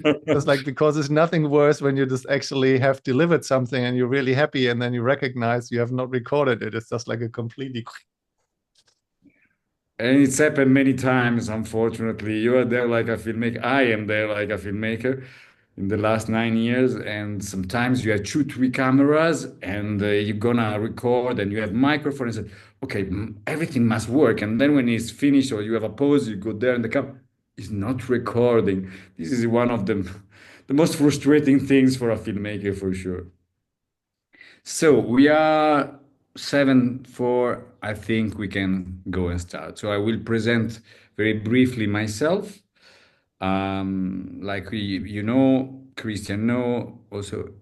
It's like, because there's nothing worse when you just actually have delivered something and you're really happy, and then you recognize you have not recorded it. It's just like a completely. And it's happened many times, unfortunately. You are there like a filmmaker. I am there like a filmmaker in the last 9 years. And sometimes you have two, three cameras and you're gonna record and you have microphone and say, okay, everything must work. And then when it's finished or you have a pause, you go there and the camera is not recording. This is one of the most frustrating things for a filmmaker for sure. So we are 7:04. I think we can go and start. So I will present very briefly myself. Like you know, Christian know. Also,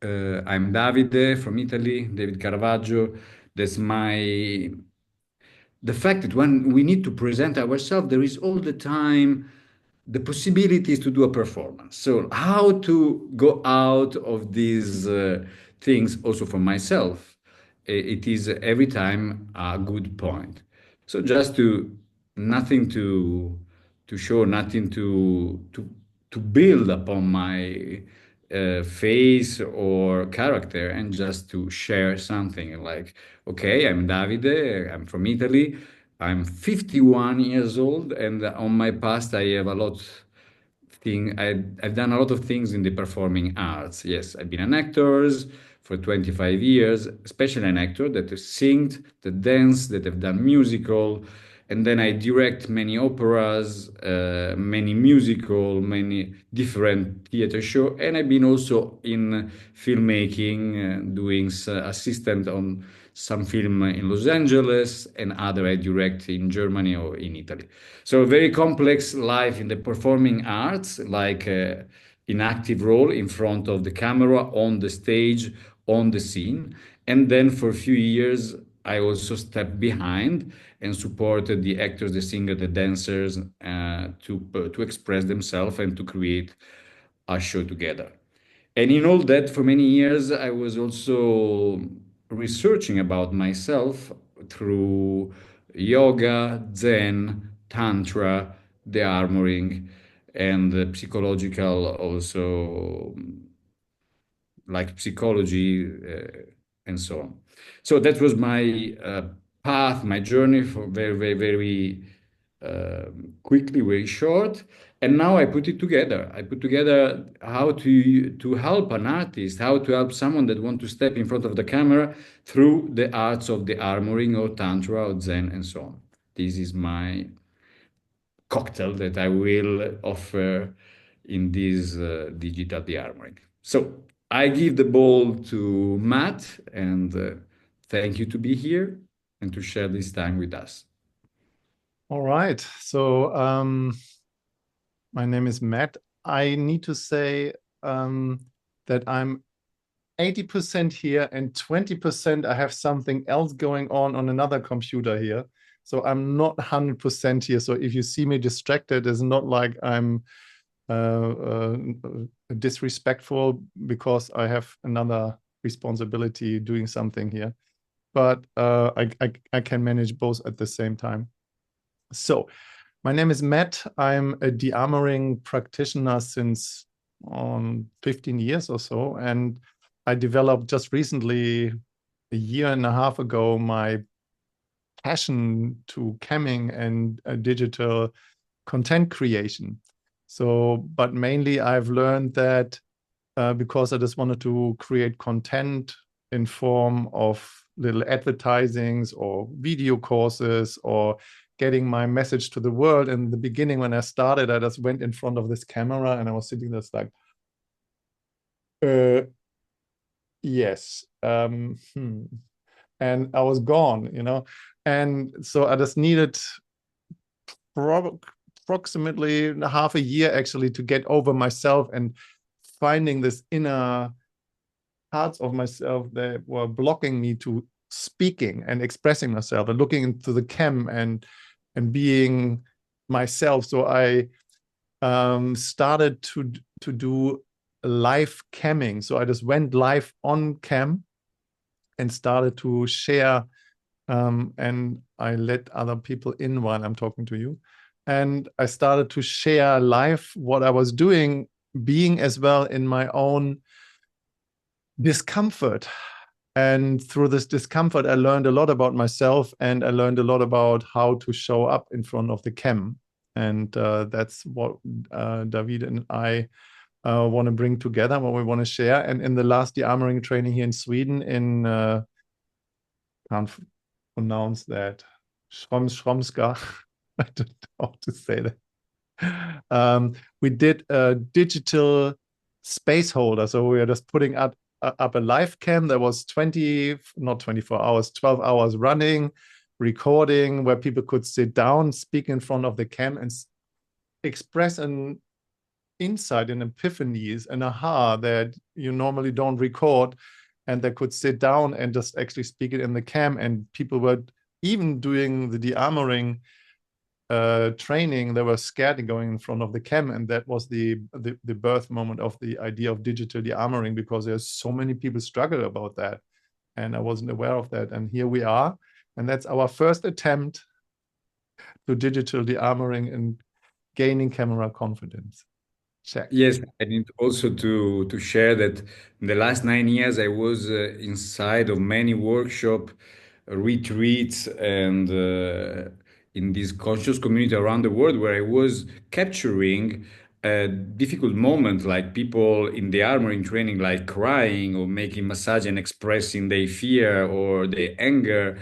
I'm Davide from Italy, David Caravaggio. That's my the fact that when we need to present ourselves, there is all the time the possibilities to do a performance. So how to go out of these things also for myself, it is every time a good point. So just to nothing to show, nothing to build upon my face or character, and just to share something like, okay, I'm Davide, I'm from Italy, I'm 51 years old, and on my past I have a lot I've done a lot of things in the performing arts. Yes, I've been an actor for 25 years, especially an actor that sings, that dance, that have done musical, and then I direct many operas, many musical, many different theater show, and I've been also in filmmaking, doing assistant on some film in Los Angeles and other I direct in Germany or in Italy. So a very complex life in the performing arts, like in active role in front of the camera, on the stage, on the scene. And then for a few years, I also stepped behind and supported the actors, the singers, the dancers to express themselves and to create a show together. And in all that, for many years, I was also researching about myself through yoga, Zen, Tantra, Dearmouring, and psychological also, like psychology and so on. So that was my path, my journey for very, very, very quickly, very short. And now I put it together. I put together how to help an artist, how to help someone that want to step in front of the camera through the arts of the armoring or tantra or zen and so on. This is my cocktail that I will offer in this digital de-armoring. So I give the ball to Matt, and thank you to be here and to share this time with us. All right. So my name is Matt. I need to say that I'm 80% here and 20% I have something else going on another computer here. So I'm not 100% here. So if you see me distracted, it's not like I'm uh, disrespectful, because I have another responsibility doing something here. But I can manage both at the same time. So my name is Matt. I'm a de-armoring practitioner since 15 years or so. And I developed just recently, a year and a half ago, my passion to camming and digital content creation. So, but mainly I've learned that because I just wanted to create content in form of little advertisings or video courses or getting my message to the world. In the beginning, when I started, I just went in front of this camera and I was sitting there like, uh, yes, and I was gone. And so I just needed approximately half a year actually to get over myself and finding this inner parts of myself that were blocking me to speaking and expressing myself and looking into the cam and being myself. So I started to do live camming. So I just went live on cam and started to share, and I let other people in while I'm talking to you. And I started to share live what I was doing being as well in my own discomfort. And through this discomfort, I learned a lot about myself, and I learned a lot about how to show up in front of the cam. And that's what David and I want to bring together, what we want to share. And in the last dearmoring training here in Sweden, in can't pronounce that, Shromska, I don't know how to say that. We did a digital space holder. So we are just putting up a live cam that was 20, not 24 hours, 12 hours running, recording, where people could sit down, speak in front of the cam, and express an insight and epiphanies and aha that you normally don't record. And they could sit down and just actually speak it in the cam. And people were even doing the dearmoring training, they were scared going in front of the cam, and that was the birth moment of the idea of digital dearmoring, because there's so many people struggle about that, and I wasn't aware of that, and here we are, and that's our first attempt to digital dearmoring and gaining camera confidence. Check. Yes, I need also to share that in the last 9 years I was inside of many workshop, retreats, and in this conscious community around the world where I was capturing a difficult moment, like people in the armoring training, like crying or making massage and expressing their fear or their anger.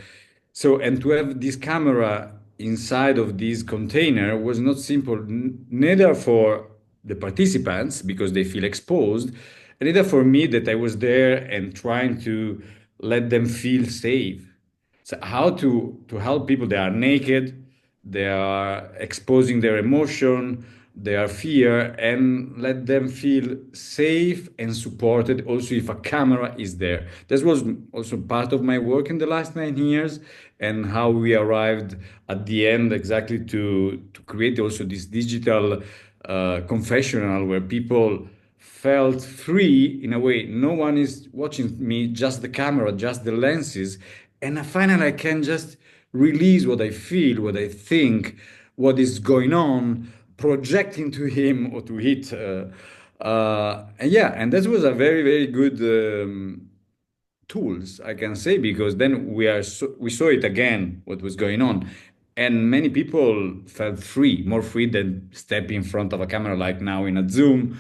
So, and to have this camera inside of this container was not simple, neither for the participants because they feel exposed, and neither for me that I was there and trying to let them feel safe. So how to help people that are naked, they are exposing their emotion, their fear, and let them feel safe and supported also if a camera is there. This was also part of my work in the last 9 years, and how we arrived at the end exactly to create also this digital confessional where people felt free in a way. No one is watching me, just the camera, just the lenses. And finally, I can just release what I feel, what I think, what is going on, projecting to him or to it. And yeah, and that was a very, very good tools, I can say, because then we saw it again, what was going on. And many people felt free, more free than stepping in front of a camera like now in a Zoom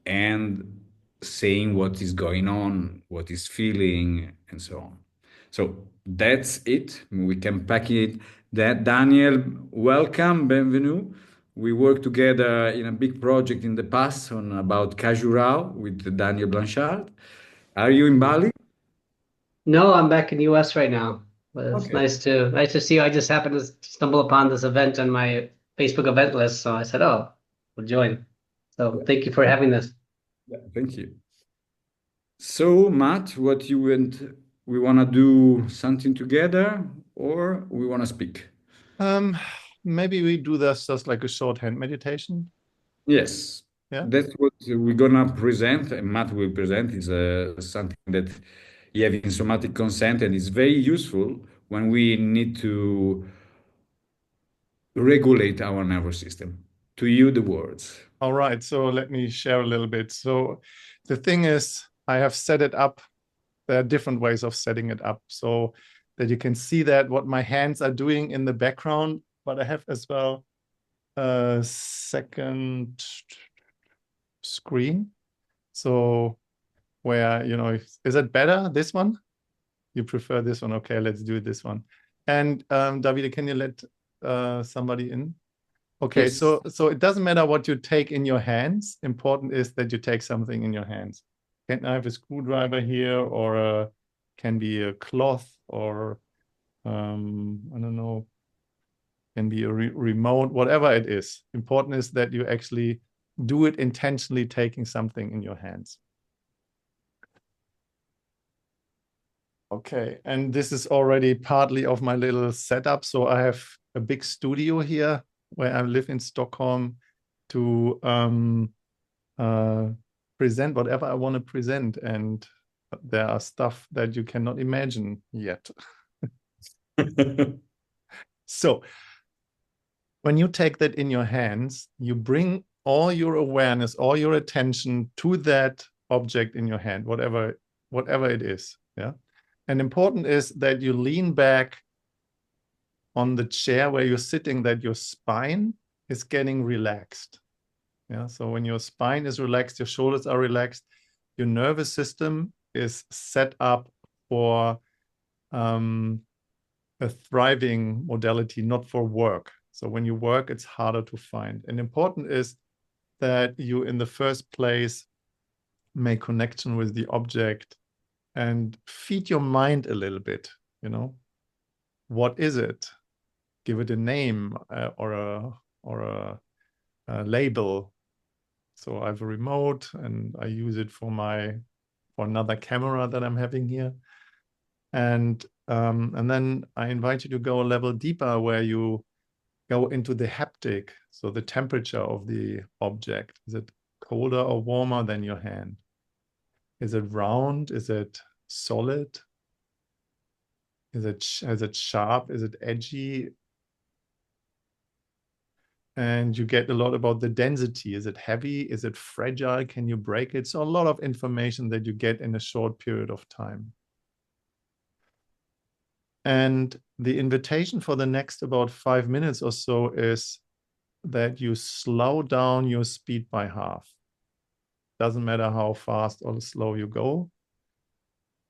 and saying what is going on, what is feeling, and so on. So that's it. We can pack it. That Daniel, welcome, bienvenue. We worked together in a big project in the past on about Kajurao with Daniel Blanchard. Are you in Bali? No, I'm back in the US right now. But it's Okay. nice to see you. I just happened to stumble upon this event on my Facebook event list, so I said, "Oh, we'll join." So Yeah, thank you for having this. yeah, thank you. So, Matt, what you want? We want to do something together, or we want to speak? um Maybe we do this just like a shorthand meditation. Yes, Yeah. that's what we're gonna present, and Matt will present is something that you have in somatic consent, and it's very useful when we need to regulate our nervous system. To you, the words. All right, so let me share a little bit. So the thing is, I have set it up. There are different ways of setting it up so that you can see that what my hands are doing in the background, but I have as well a second screen. So where, is it better, this one? You prefer this one? Okay, let's do this one. And Davide, can you let somebody in? Okay, Yes. so it doesn't matter what you take in your hands. Important is that you take something in your hands. Can I have a screwdriver here, or can be a cloth, or I don't know, can be a remote, whatever it is. Important is that you actually do it intentionally, taking something in your hands. Okay, and this is already partly of my little setup. So I have a big studio here where I live in Stockholm to uh, present whatever I want to present. And there are stuff that you cannot imagine yet. So when you take that in your hands, you bring all your awareness, all your attention to that object in your hand, whatever it is. Yeah. And important is that you lean back on the chair where you're sitting, that your spine is getting relaxed. Yeah. So when your spine is relaxed, your shoulders are relaxed, your nervous system is set up for a thriving modality, not for work. So when you work, it's harder to find. And important is that you, in the first place, make connection with the object and feed your mind a little bit. You know, what is it? Give it a name or a label. So I have a remote and I use it for another camera that I'm having here. And then I invite you to go a level deeper where you go into the haptic, so the temperature of the object. Is it colder or warmer than your hand? Is it round? Is it solid? Is it sharp? Is it edgy? And you get a lot about the density. Is it heavy? Is it fragile? Can you break it? So a lot of information that you get in a short period of time. And the invitation for the next about 5 minutes or so is that you slow down your speed by half. Doesn't matter how fast or slow you go.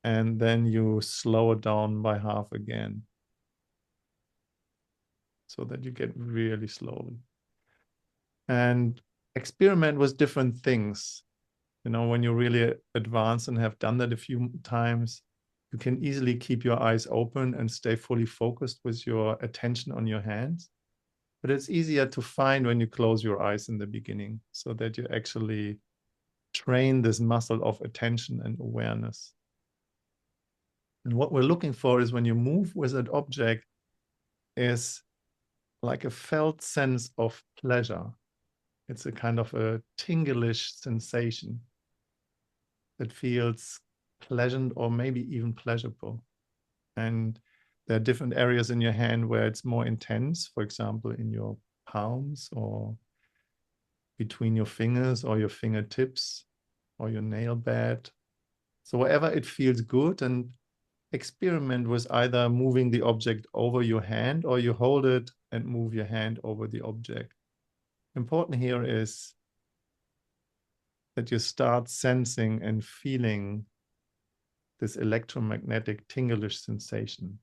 And then you slow it down by half again, so that you get really slowly. And experiment with different things. You know, when you really advance and have done that a few times, you can easily keep your eyes open and stay fully focused with your attention on your hands. But it's easier to find when you close your eyes in the beginning, so that you actually train this muscle of attention and awareness. And what we're looking for is when you move with an object is like a felt sense of pleasure. It's a kind of a tinglish sensation that feels pleasant or maybe even pleasurable. And there are different areas in your hand where it's more intense, for example, in your palms or between your fingers or your fingertips or your nail bed. So wherever it feels good, and experiment with either moving the object over your hand or you hold it and move your hand over the object. Important here is that you start sensing and feeling this electromagnetic tinglish sensation.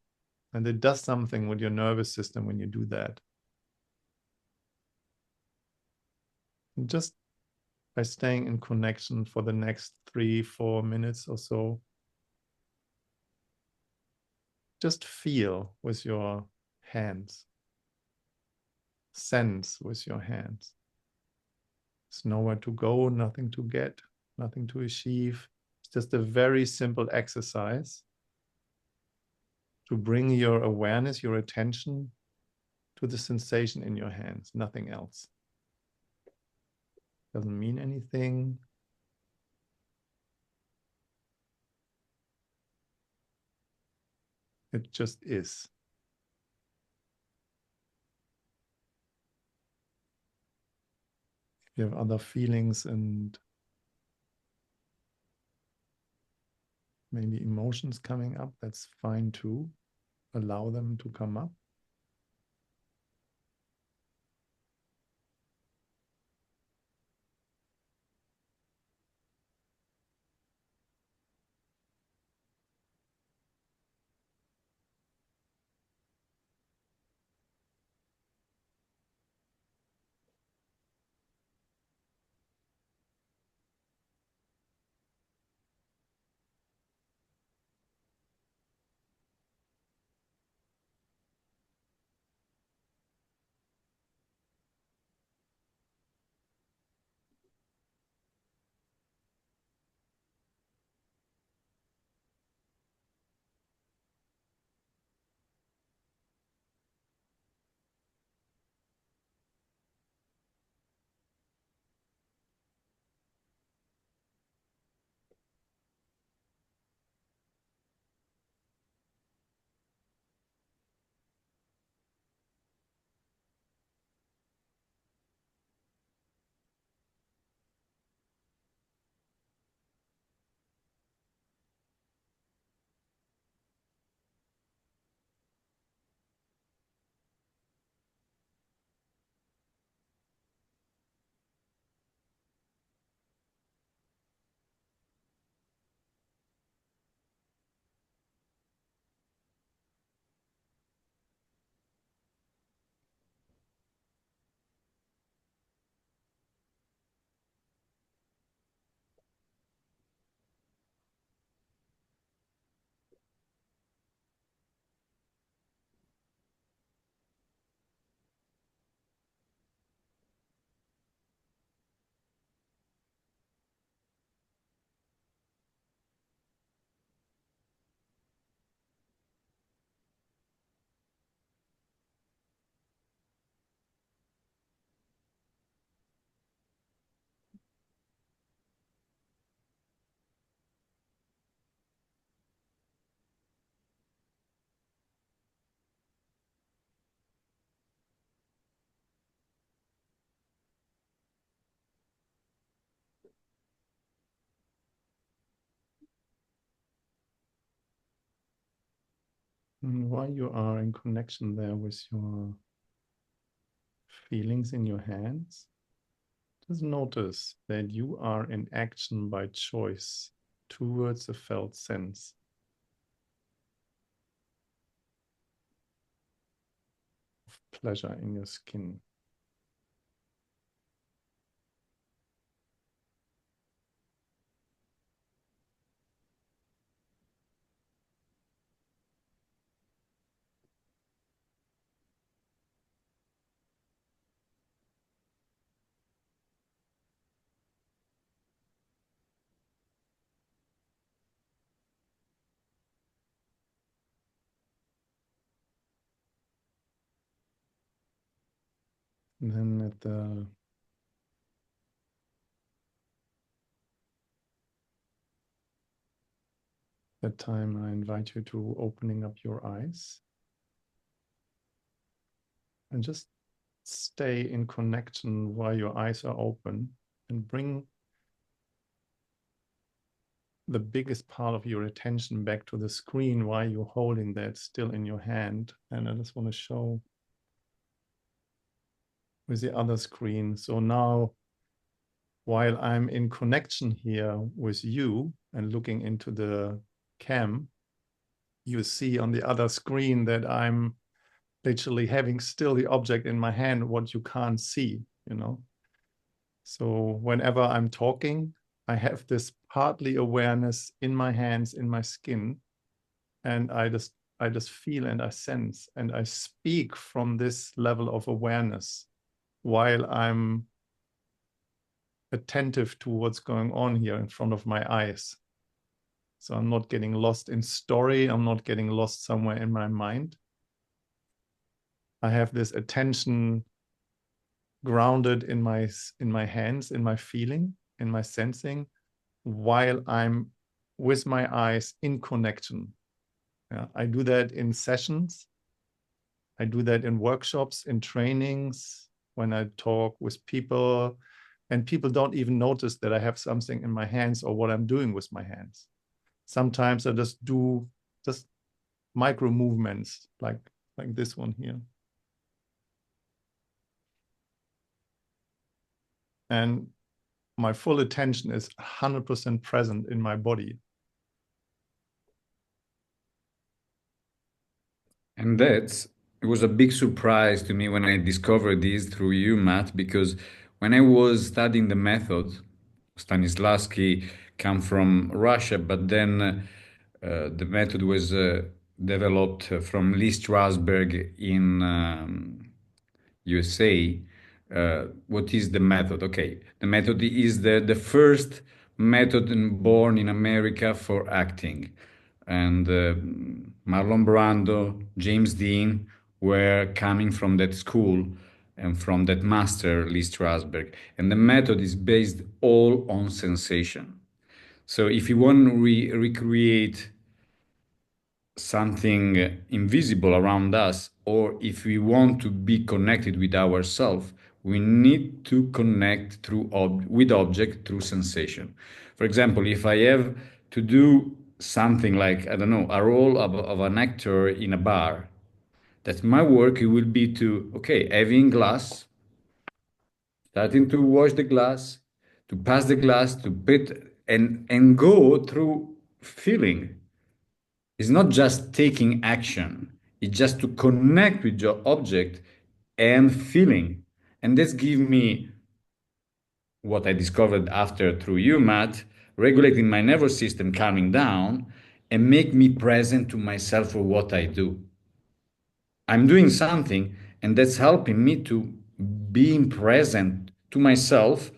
And it does something with your nervous system when you do that. And just by staying in connection for the next 3-4 minutes or so, just feel with your hands, sense with your hands. There's nowhere to go, nothing to get, nothing to achieve. It's just a very simple exercise to bring your awareness, your attention to the sensation in your hands, nothing else. Doesn't mean anything. It just is. If you have other feelings and maybe emotions coming up, that's fine too. Allow them to come up. While you are in connection there with your feelings in your hands, just notice that you are in action by choice towards a felt sense of pleasure in your skin. And then at that time, I invite you to opening up your eyes and just stay in connection while your eyes are open and bring the biggest part of your attention back to the screen while you're holding that still in your hand. And I just want to show with the other screen. So now, while I'm in connection here with you and looking into the cam, you see on the other screen that I'm literally having still the object in my hand, what you can't see, you know. So whenever I'm talking, I have this partly awareness in my hands, in my skin, and I just feel and I sense and I speak from this level of awareness while I'm attentive to what's going on here in front of my eyes. So I'm not getting lost in story. I'm not getting lost somewhere in my mind. I have this attention grounded in my hands, in my feeling, in my sensing, while I'm with my eyes in connection. Yeah, I do that in sessions. I do that in workshops, in trainings, when I talk with people, and people don't even notice that I have something in my hands or what I'm doing with my hands. Sometimes I just do just micro movements like this one here. And my full attention is 100% present in my body. And it was a big surprise to me when I discovered this through you, Matt, because when I was studying the method, Stanislavski came from Russia, but then the method was developed from Lee Strasberg in USA. What is the method? Okay, the method is the first method born in America for acting. And Marlon Brando, James Dean were coming from that school and from that master, Lee Strasberg. And the method is based all on sensation. So if you want to recreate something invisible around us, or if we want to be connected with ourselves, we need to connect with object through sensation. For example, if I have to do something like, I don't know, a role of an actor in a bar, that my work it will be to, okay, having glass, starting to wash the glass, to pass the glass, to put and go through feeling. It's not just taking action, it's just to connect with your object and feeling. And this gives me what I discovered after through you, Matt, regulating my nervous system, calming down, and make me present to myself for what I do. I'm doing something, and that's helping me to being present to myself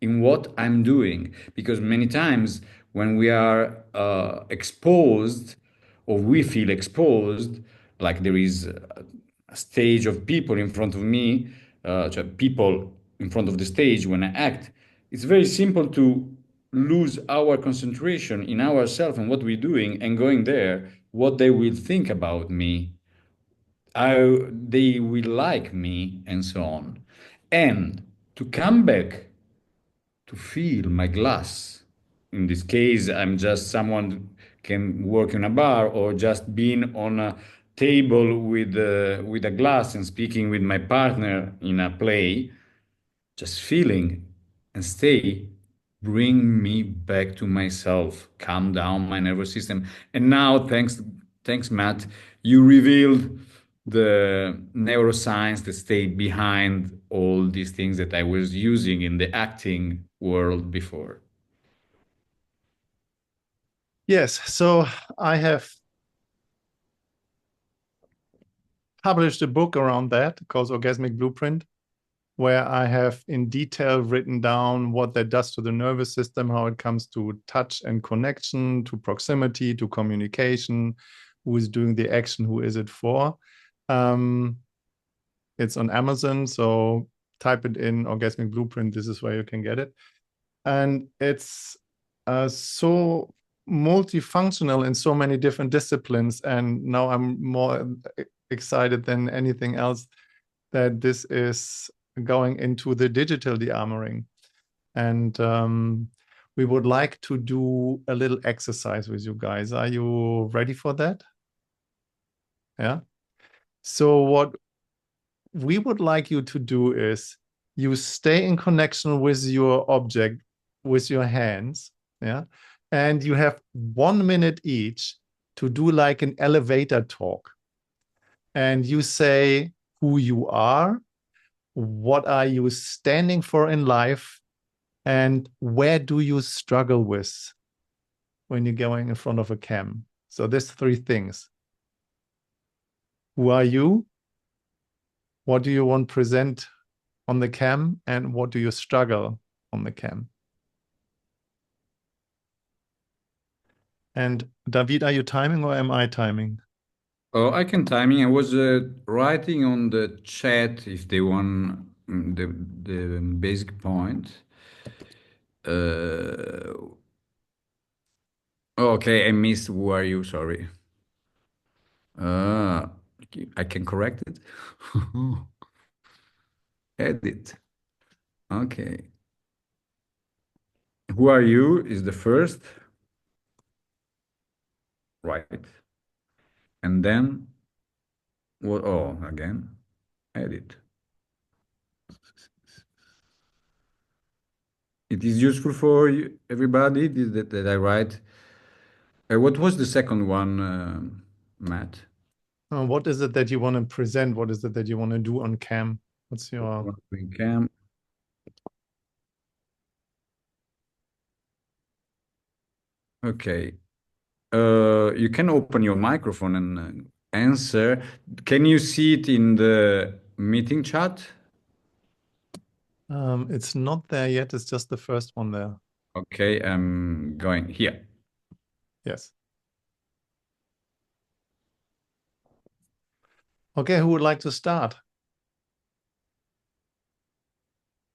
in what I'm doing. Because many times when we are exposed or we feel exposed, like there is a stage of people in front of me, so people in front of the stage when I act, it's very simple to lose our concentration in ourselves and what we're doing and going there, what they will think about me, how they will like me, and so on. And to come back to feel my glass. In this case, I'm just someone can work in a bar or just being on table with a glass and speaking with my partner in a play, just feeling and stay, bring me back to myself, calm down my nervous system. And now, thanks, Matt, you revealed the neuroscience that stayed behind all these things that I was using in the acting world before. Yes, so I have published a book around that called Orgasmic Blueprint, where I have in detail written down what that does to the nervous system, how it comes to touch and connection, to proximity, to communication, who is doing the action, who is it for. Um, it's on Amazon, so type it in Orgasmic Blueprint. This is where you can get it. And it's so multifunctional in so many different disciplines. And now I'm more excited than anything else that this is going into the digital dearmoring. And we would like to do a little exercise with you guys. Are you ready for that? Yeah. So what we would like you to do is you stay in connection with your object, with your hands. Yeah. And you have 1 minute each to do like an elevator talk. And you say who you are, what are you standing for in life, and where do you struggle with when you're going in front of a cam. So there's three things. Who are you? What do you want to present on the cam? And what do you struggle on the cam? And David, are you timing or am I timing? Oh, I can timing. I was writing on the chat if they want the basic point. Uh, okay, I missed. Who are you? Sorry. Uh, I can correct it. Edit. Okay. Who are you is the first, right? And then what? Oh, again, edit. It is useful for you, everybody that I write. What was the second one, Matt? What is it that you want to present? What is it that you want to do on cam? What's your... Cam. Okay. You can open your microphone and answer. Can you see it in the meeting chat? It's not there yet. It's just the first one there. Okay, I'm going here. Yes. Okay, who would like to start?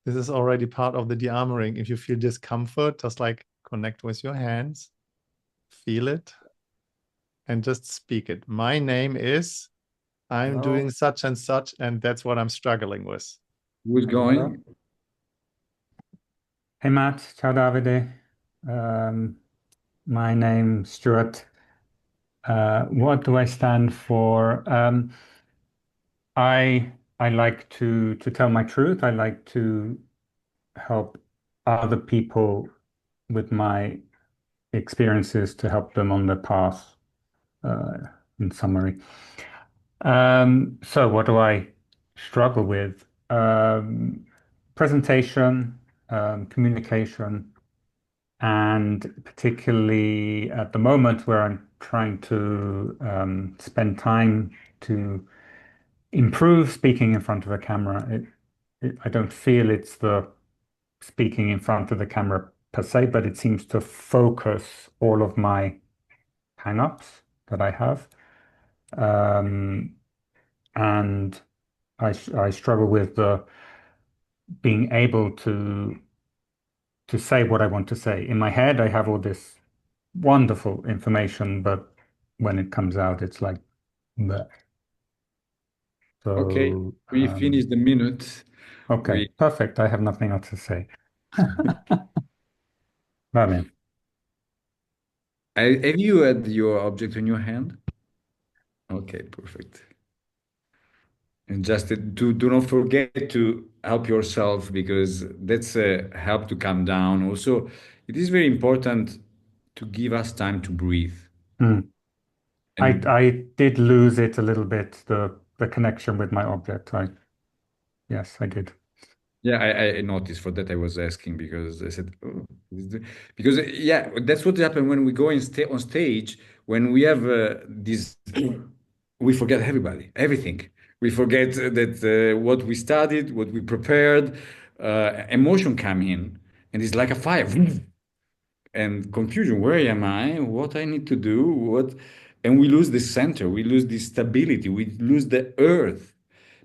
This is already part of the dearmoring. If you feel discomfort, just like connect with your hands, feel it, and just speak it. My name is, I'm Hello. doing such and such, and that's what I'm struggling with. Who's going? Hey Matt, ciao Davide. Um, my name's Stuart. What do I stand for? I like to tell my truth. I like to help other people with my experiences to help them on their path, uh, in summary. So what do I struggle with? Presentation, communication, and particularly at the moment where I'm trying to spend time to improve speaking in front of a camera. I don't feel it's the speaking in front of the camera per se, but it seems to focus all of my hang-ups that I have. Um, and I struggle with the being able to say what I want to say. In my head, I have all this wonderful information, but when it comes out, it's like, bleh. Okay, So, we finished the minute. okay, We perfect. I have nothing else to say. Va bene. have you had your object in your hand? Okay, perfect. And just to do not forget to help yourself because that's a help to calm down. Also, it is very important to give us time to breathe. Hmm. And I did lose it a little bit, the connection with my object. Yes, I did. yeah, I noticed for that I was asking because I said, oh, because yeah, that's what happened when we go on stage, when we have this, we forget everybody, everything. We forget that what we studied, what we prepared, emotion come in, and it's like a fire. And confusion, where am I, what I need to do, what, and we lose the center, we lose the stability, we lose the earth,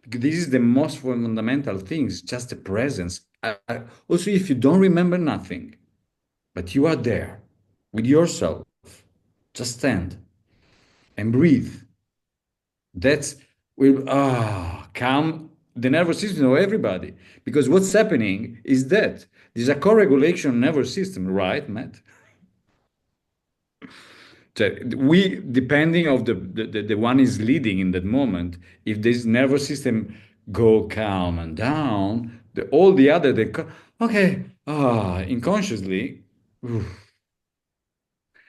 because this is the most fundamental things, just the presence. Also, if you don't remember nothing but you are there with yourself, just stand and breathe. That's will calm the nervous system of everybody, because what's happening is that there's a co-regulation nervous system, right, Matt? We, depending of the one is leading in that moment, if this nervous system go calm and down, all the other okay, unconsciously. Oof.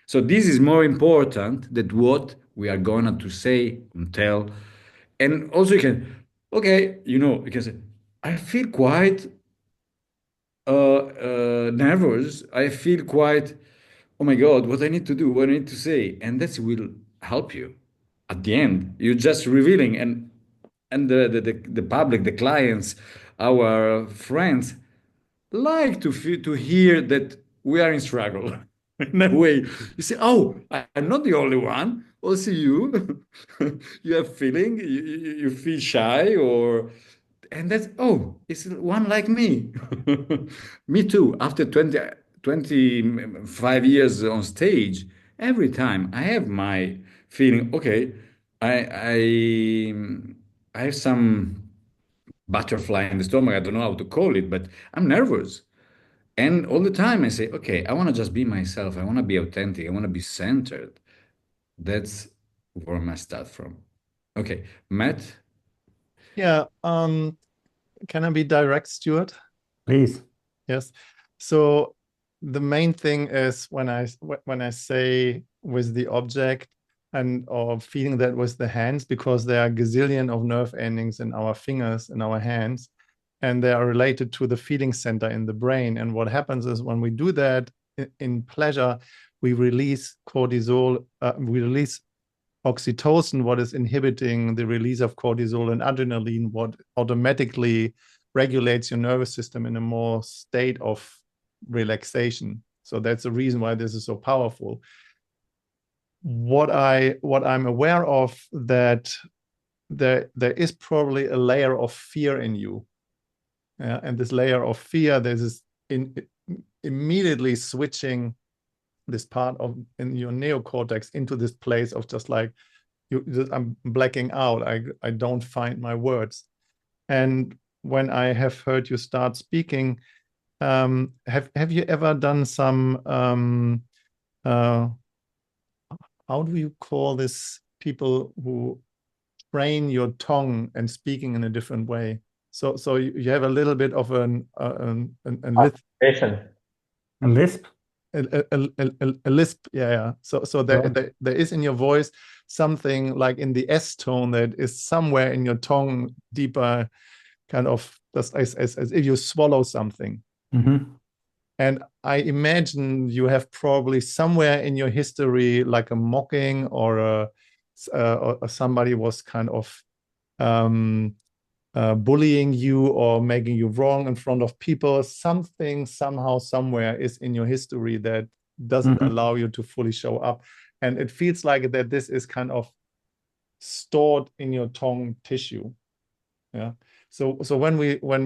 So this is more important than what we are going to say and tell. And also you can, okay, you can say, I feel quite nervous. I feel quite, oh my God, what I need to do, what I need to say. And that will help you. At the end, you're just revealing, and the public, the clients, our friends like to hear that we are in struggle. In a way, you say, "Oh, I'm not the only one. Also, you, you have feeling, you feel shy, or and that's it's one like me." Me too. After 25 years on stage, every time I have my feeling. Okay, I I I have some butterfly in the stomach. I don't know how to call it, but I'm nervous. And all the time I say, okay, I want to just be myself. I want to be authentic. I want to be centered. That's where I start from. Okay, Matt. Yeah. Can I be direct, Stuart? Please. Yes. So the main thing is when I say with the object and or feeling that with the hands, because there are gazillion of nerve endings in our fingers in our hands, and they are related to the feeling center in the brain. And what happens is when we do that in pleasure, we release cortisol, we release oxytocin, what is inhibiting the release of cortisol, and adrenaline, what automatically regulates your nervous system in a more state of relaxation. So that's the reason why this is so powerful. What I'm aware of, that there is probably a layer of fear in you. And this layer of fear, there's this immediately switching this part of in your neocortex into this place of just like, I'm blacking out. I don't find my words. And when I have heard you start speaking, have you ever done some uh, how do you call this, people who train your tongue and speaking in a different way? So you have a little bit of an Patient. A lisp? a lisp. Yeah. So Right. there is in your voice something like in the S tone that is somewhere in your tongue deeper, kind of just as if you swallow something. Mm-hmm. And I imagine you have probably somewhere in your history like a mocking or somebody was kind of um, bullying you or making you wrong in front of people. Something somehow somewhere is in your history that doesn't Mm-hmm. allow you to fully show up. And it feels like that this is kind of stored in your tongue tissue. Yeah. So when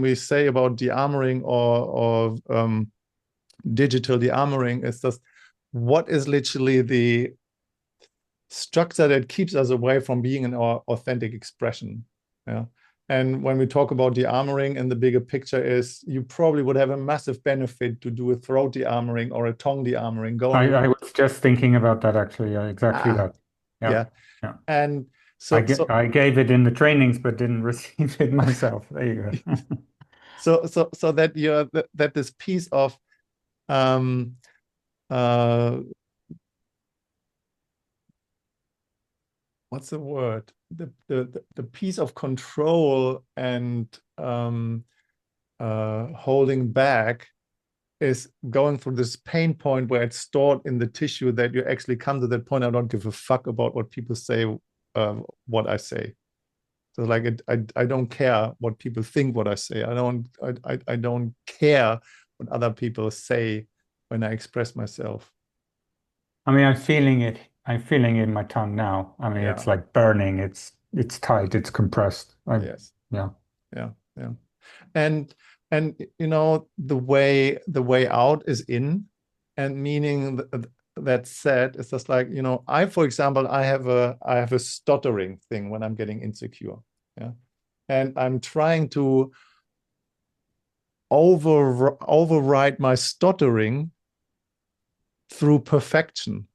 we say about dearmoring or digital dearmoring, it's just what is literally the structure that keeps us away from being in our authentic expression. Yeah. And when we talk about dearmoring, and the bigger picture is, you probably would have a massive benefit to do a throat dearmoring or a tongue dearmoring. I was just thinking about that actually. Exactly Ah, that. Yeah. yeah. Yeah. And So so I gave it in the trainings, but didn't receive it myself. There you go. so that that this piece of um what's the word? The piece of control and holding back is going through this pain point where it's stored in the tissue that you actually come to that point. I don't give a fuck about what people say, what I say. So like I don't care what people think what I say. I don't care what other people say when I express myself. I mean, I'm feeling it. I'm feeling it in my tongue now. I mean, it's Yeah. like burning. It's tight. It's compressed. Yes. Yeah. Yeah. Yeah. And you know the way out is in, and meaning that said, it's just like, you know, I, for example, I have a stuttering thing when I'm getting insecure. Yeah. And I'm trying to override my stuttering through perfection.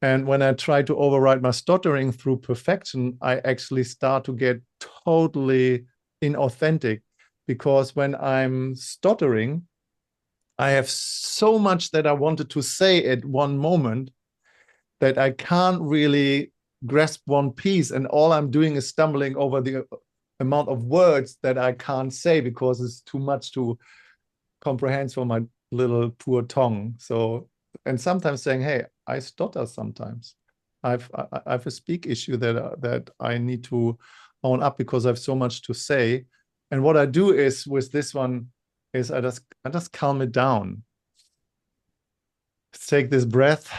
And when I try to override my stuttering through perfection, I actually start to get totally inauthentic, because when I'm stuttering, I have so much that I wanted to say at one moment that I can't really grasp one piece. And all I'm doing is stumbling over the amount of words that I can't say because it's too much to comprehend for my little poor tongue. So, and sometimes saying, hey, I stutter sometimes. I have a speak issue that I need to own up because I have so much to say. And what I do is with this one is I just calm it down. Take this breath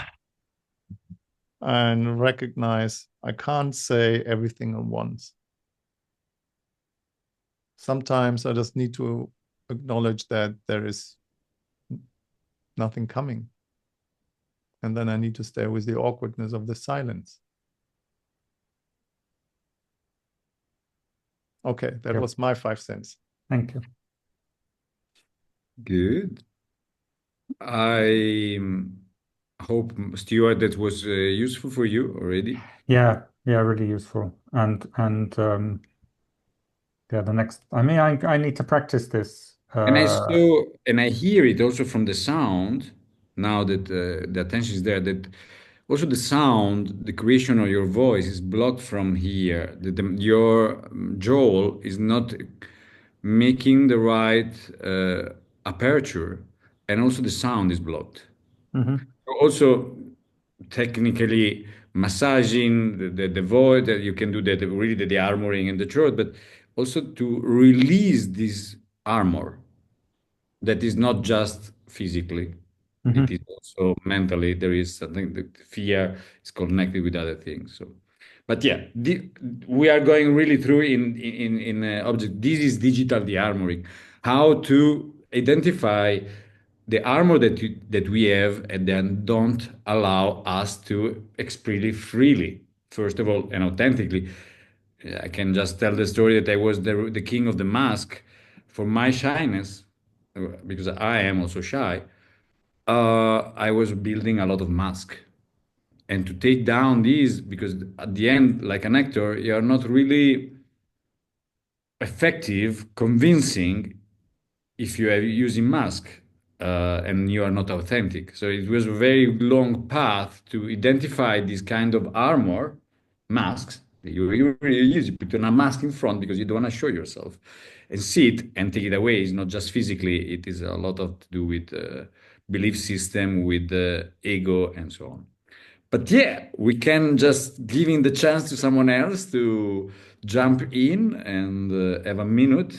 and recognize I can't say everything at once. Sometimes I just need to acknowledge that there is nothing coming. And then I need to stay with the awkwardness of the silence. Okay, that Yep. was my 5 cents. Thank you. Good. I hope, Stuart, that was useful for you already. Yeah. Yeah. Really useful. And yeah, the next. I mean, I need to practice this. And I saw, and I hear it also from the sound, now that the attention is there, that also the sound, the creation of your voice is blocked from here. Your jaw is not making the right aperture, and also the sound is blocked. Mhm. Also, technically massaging the void, that you can do that, really the armoring in the throat, but also to release this armor that is not just physically, it is Mhm. also mentally. There is something that fear is connected with other things. So, but yeah, we are going really through in object. This is digital de-armoring, how to identify the armor that we have, and then don't allow us to express it freely, first of all, and authentically. I can just tell the story that I was the king of the mask for my shyness, because I am also shy. I was building a lot of mask, and to take down these, because at the end, like an actor, you are not really effective, convincing if you are using mask, and you are not authentic. So it was a very long path to identify this kind of armor, masks. You use, you put on a mask in front because you don't want to show yourself, and see it and take it away. It's not just physically, it is a lot of to do with belief system, with ego, and so on. But yeah, we can just giving the chance to someone else to jump in and have a minute.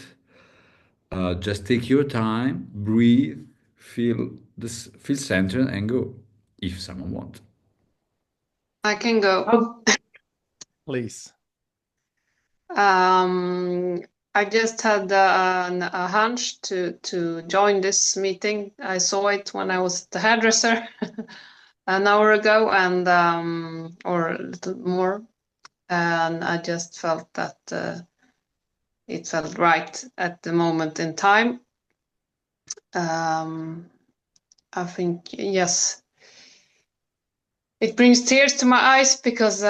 Just take your time, breathe, feel this, feel centered, and go. If someone wants. I can go. Oh, Please. I just had a hunch to join this meeting. I saw it when I was at the hairdresser an hour ago, and or a little more, and I just felt that it felt right at the moment in time. I think yes, it brings tears to my eyes because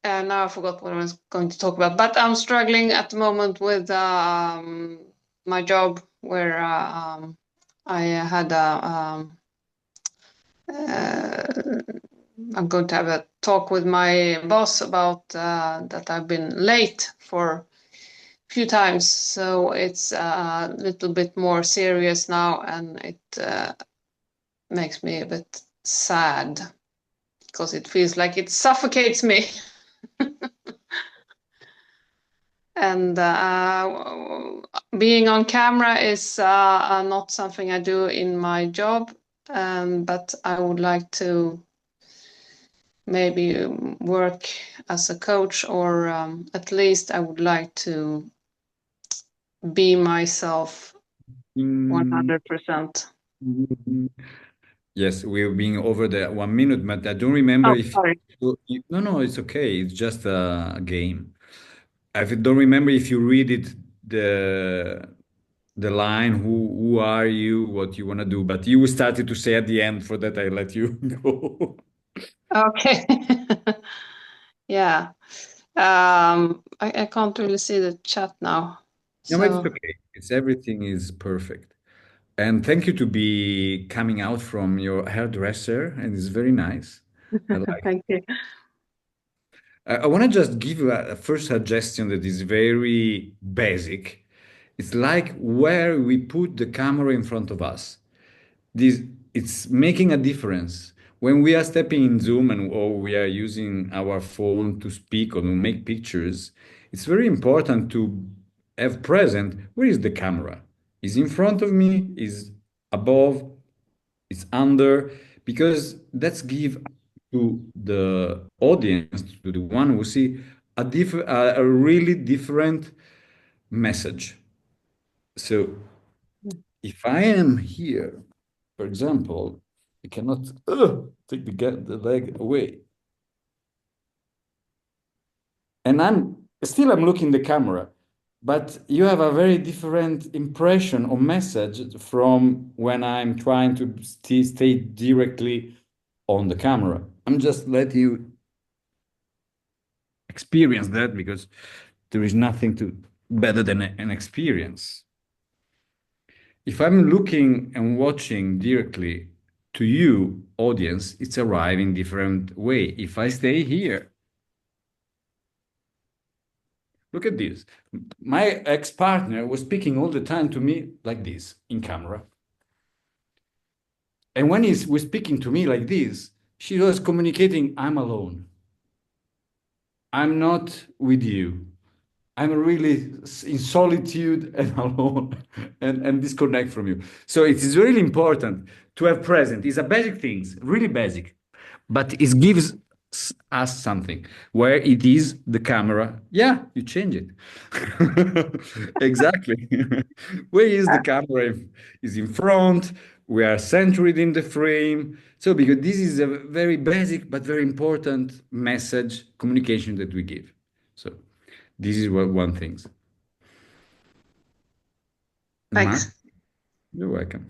now I forgot what I was going to talk about, but I'm struggling at the moment with my job where I had I'm going to have a talk with my boss about that I've been late for a few times, so it's a little bit more serious now, and it makes me a bit sad because it feels like it suffocates me. And being on camera is not something I do in my job, but I would like to maybe work as a coach, or at least I would like to be myself Mm, 100%. Yes, we're being over the 1 minute, but I don't remember Oh, if sorry. no, no, it's okay. It's just a game. I don't remember if you read it the line who are you, what you want to do, but you started to say at the end. For that, I let you go. Okay. Yeah. I can't really see the chat now. No, but it's So okay. It's everything is perfect. And thank you to be coming out from your hairdresser, and it's very nice. I like. thank you. I want to just give you a first suggestion that is very basic. It's like where we put the camera in front of us. This it's making a difference. When we are stepping in Zoom and or we are using our phone to speak or to make pictures, it's very important to have present where is the camera? Is in front of me? Is above? Is under? Because that's give to the audience, to the one who see a really different message. So if I am here, for example, I cannot take the leg away, and I'm looking the camera, but you have a very different impression or message from when I'm trying to stay directly on the camera. I'm just let you experience that because there is nothing to better than an experience. If I'm looking and watching directly to you, audience, it's arriving different way. If I stay here, look at this. My ex-partner was speaking all the time to me like this in camera. And when he was speaking to me like this, she was communicating, I'm alone. I'm not with you. I'm really in solitude and alone and disconnect from you. So it is really important to have present. It's a basic things, really basic, but it gives us something where it is the camera. Yeah, you change it. Exactly. Where is the camera? Is in front. We are centered in the frame. So because this is a very basic but very important message communication that we give. So. This is what one thing. Matt, Thanks. you're welcome.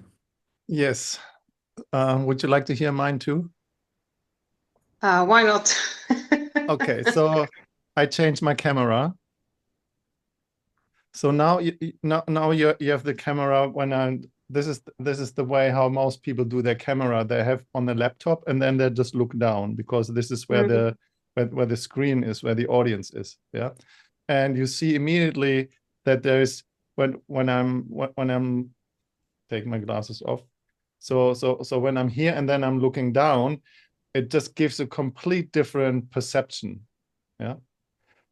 Yes. Would you like to hear mine too? Why not? Okay, so I changed my camera. So now you have the camera when I'm this is the way how most people do their camera. They have on the laptop and then they just look down because this is where Mm. where the screen is, where the audience is. Yeah. And you see immediately that there's when I'm taking my glasses off. So when I'm here and then I'm looking down, it just gives a complete different perception. Yeah.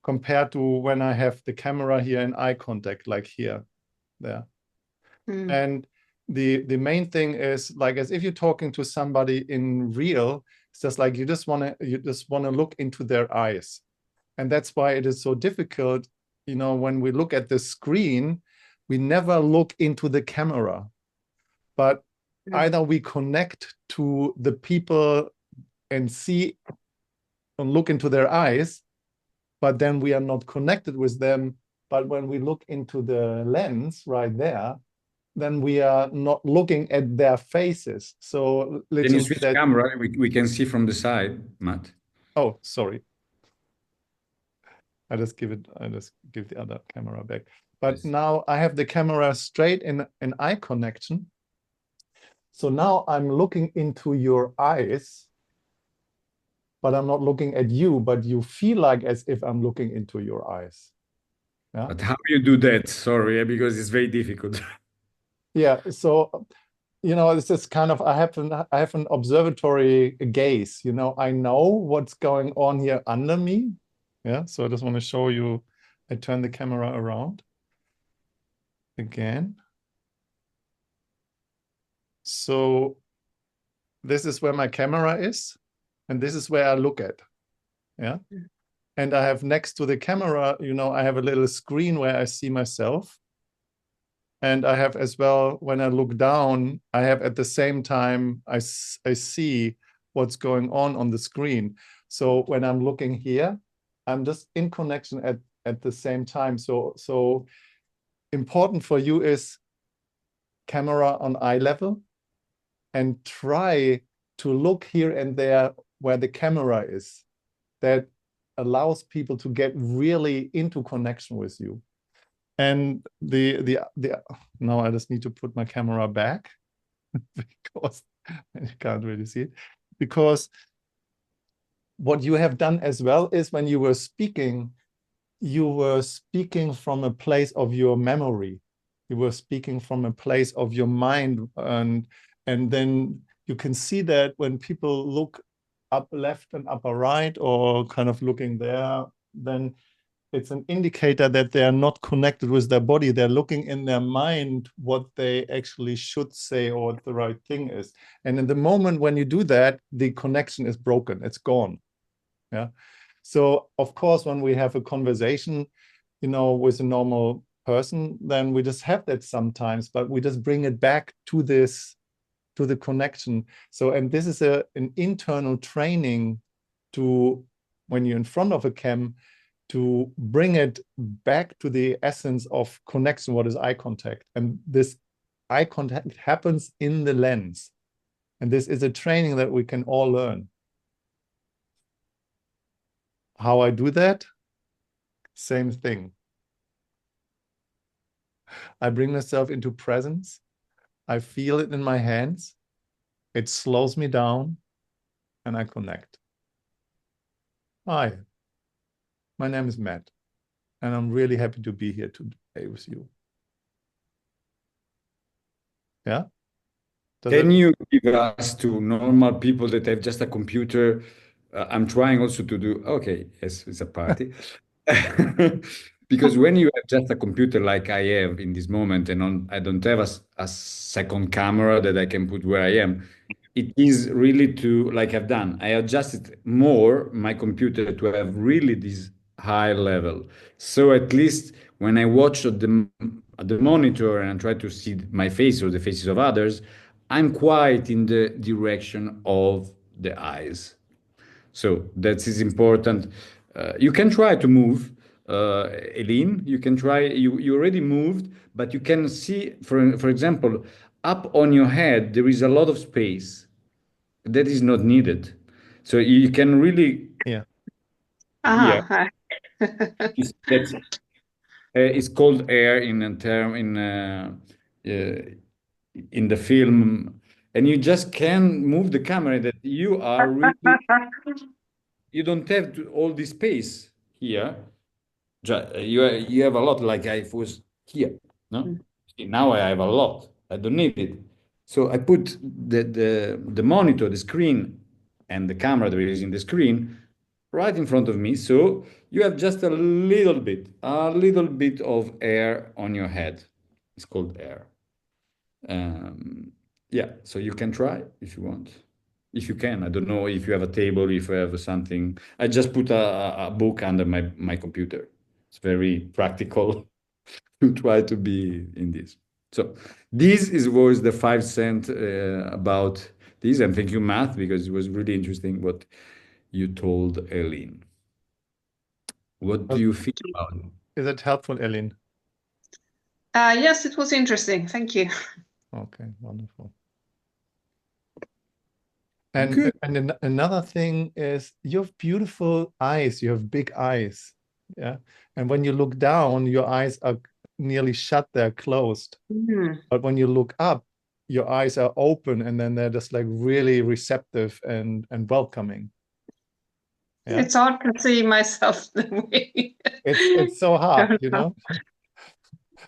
Compared to when I have the camera here in eye contact, like here, there. Mm. And the main thing is like as if you're talking to somebody in real, it's just like you just wanna look into their eyes. And that's why it is so difficult, when we look at the screen, we never look into the camera. But either we connect to the people and see and look into their eyes, but then we are not connected with them. But when we look into the lens right there, then we are not looking at their faces. So Can you literally switch that, camera? We can see from the side, Matt. oh, sorry. I just give the other camera back. But now I have the camera straight in eye connection. So now I'm looking into your eyes, but I'm not looking at you, but you feel like as if I'm looking into your eyes. Yeah. But how you do that? Sorry, because it's very difficult. Yeah. So, it's just kind of, I have an observatory gaze. I know what's going on here under me. Yeah. So I just want to show you. I turn the camera around again. So this is where my camera is, and this is where I look at. Yeah. And I have next to the camera, I have a little screen where I see myself. And I have as well, when I look down, I have at the same time, I see what's going on the screen. So when I'm looking here, I'm just in connection at the same time. So important for you is camera on eye level, and try to look here and there where the camera is. That allows people to get really into connection with you. And now I just need to put my camera back because you can't really see it. Because what you have done as well is when you were speaking from a place of your memory. You were speaking from a place of your mind, and then you can see that when people look up left and upper right, or kind of looking there, then it's an indicator that they are not connected with their body. They're looking in their mind what they actually should say or what the right thing is. And in the moment when you do that, the connection is broken. It's gone. Yeah. So of course, when we have a conversation, with a normal person, then we just have that sometimes, but we just bring it back to the connection. So, and this is an internal training to, when you're in front of a cam, to bring it back to the essence of connection, what is eye contact. And this eye contact happens in the lens. And this is a training that we can all learn. How I do that? Same thing. I bring myself into presence. I feel it in my hands. It slows me down, and I connect. Hi, my name is Matt, and I'm really happy to be here today with you. Yeah? Can you give us to normal people that have just a computer? I'm trying also to do, okay, yes, it's a party. Because when you have just a computer like I have in this moment, and I don't have a second camera that I can put where I am, it is really to, like I've done, I adjusted more my computer to have really this high level. So at least when I watch at the monitor and I try to see my face or the faces of others, I'm quite in the direction of the eyes. So that is important. You can try to move, Eileen. You can try. You already moved, but you can see, for example, up on your head there is a lot of space that is not needed. So you can really, yeah. yeah. Uh-huh. That's it's called air in a term in the film, and you just can move the camera that you are really, you don't have all this space here. You have a lot, like I was here, no? See, now I have a lot. I don't need it. So I put the monitor, the screen, and the camera that is in the screen right in front of me. So you have just a little bit of air on your head. It's called air. Yeah, so you can try if you want. If you can, I don't know if you have a table, if you have something. I just put a book under my computer. It's very practical to try to be in this. So was the 5 cent about this, and thank you, Matt, because it was really interesting what you told Eileen. What do you feel about it? Is it helpful, Ellen? Yes, it was interesting. Thank you. Okay, wonderful. And Good. another thing is you have beautiful eyes. You have big eyes. Yeah. And when you look down, your eyes are nearly shut, they're closed. Mm. But when you look up, your eyes are open and then they're just like really receptive and welcoming. Yeah. It's hard to see myself the way. It's so hard, you know.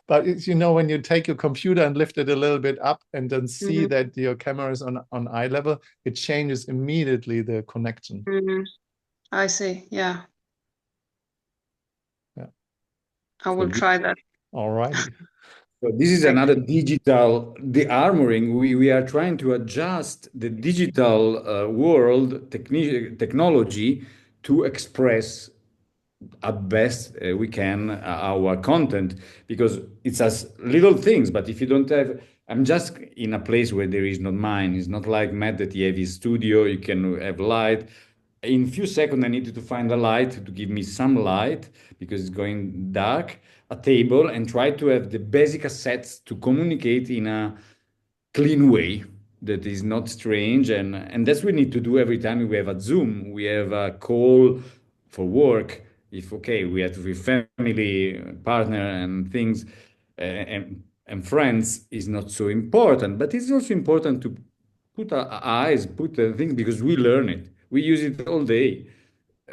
But it's, you know, when you take your computer and lift it a little bit up and then see Mhm. that your camera is on eye level, it changes immediately the connection. Mhm. I see. Yeah, Yeah. I So will try that. All righty. So this is Thank another digital, the armoring. We are trying to adjust the digital world technology to express at best we can our content because it's as little things. But if you don't have, I'm just in a place where there is not mine. It's not like Matt that you have his studio, you can have light. In few seconds, I needed to find a light to give me some light because it's going dark, a table, and try to have the basic assets to communicate in a clean way that is not strange. And that's what we need to do every time we have a Zoom, we have a call for work. If okay, we have with family, partner, and things, and friends is not so important, but it's also important to put our eyes, put a thing because we learn it. We use it all day.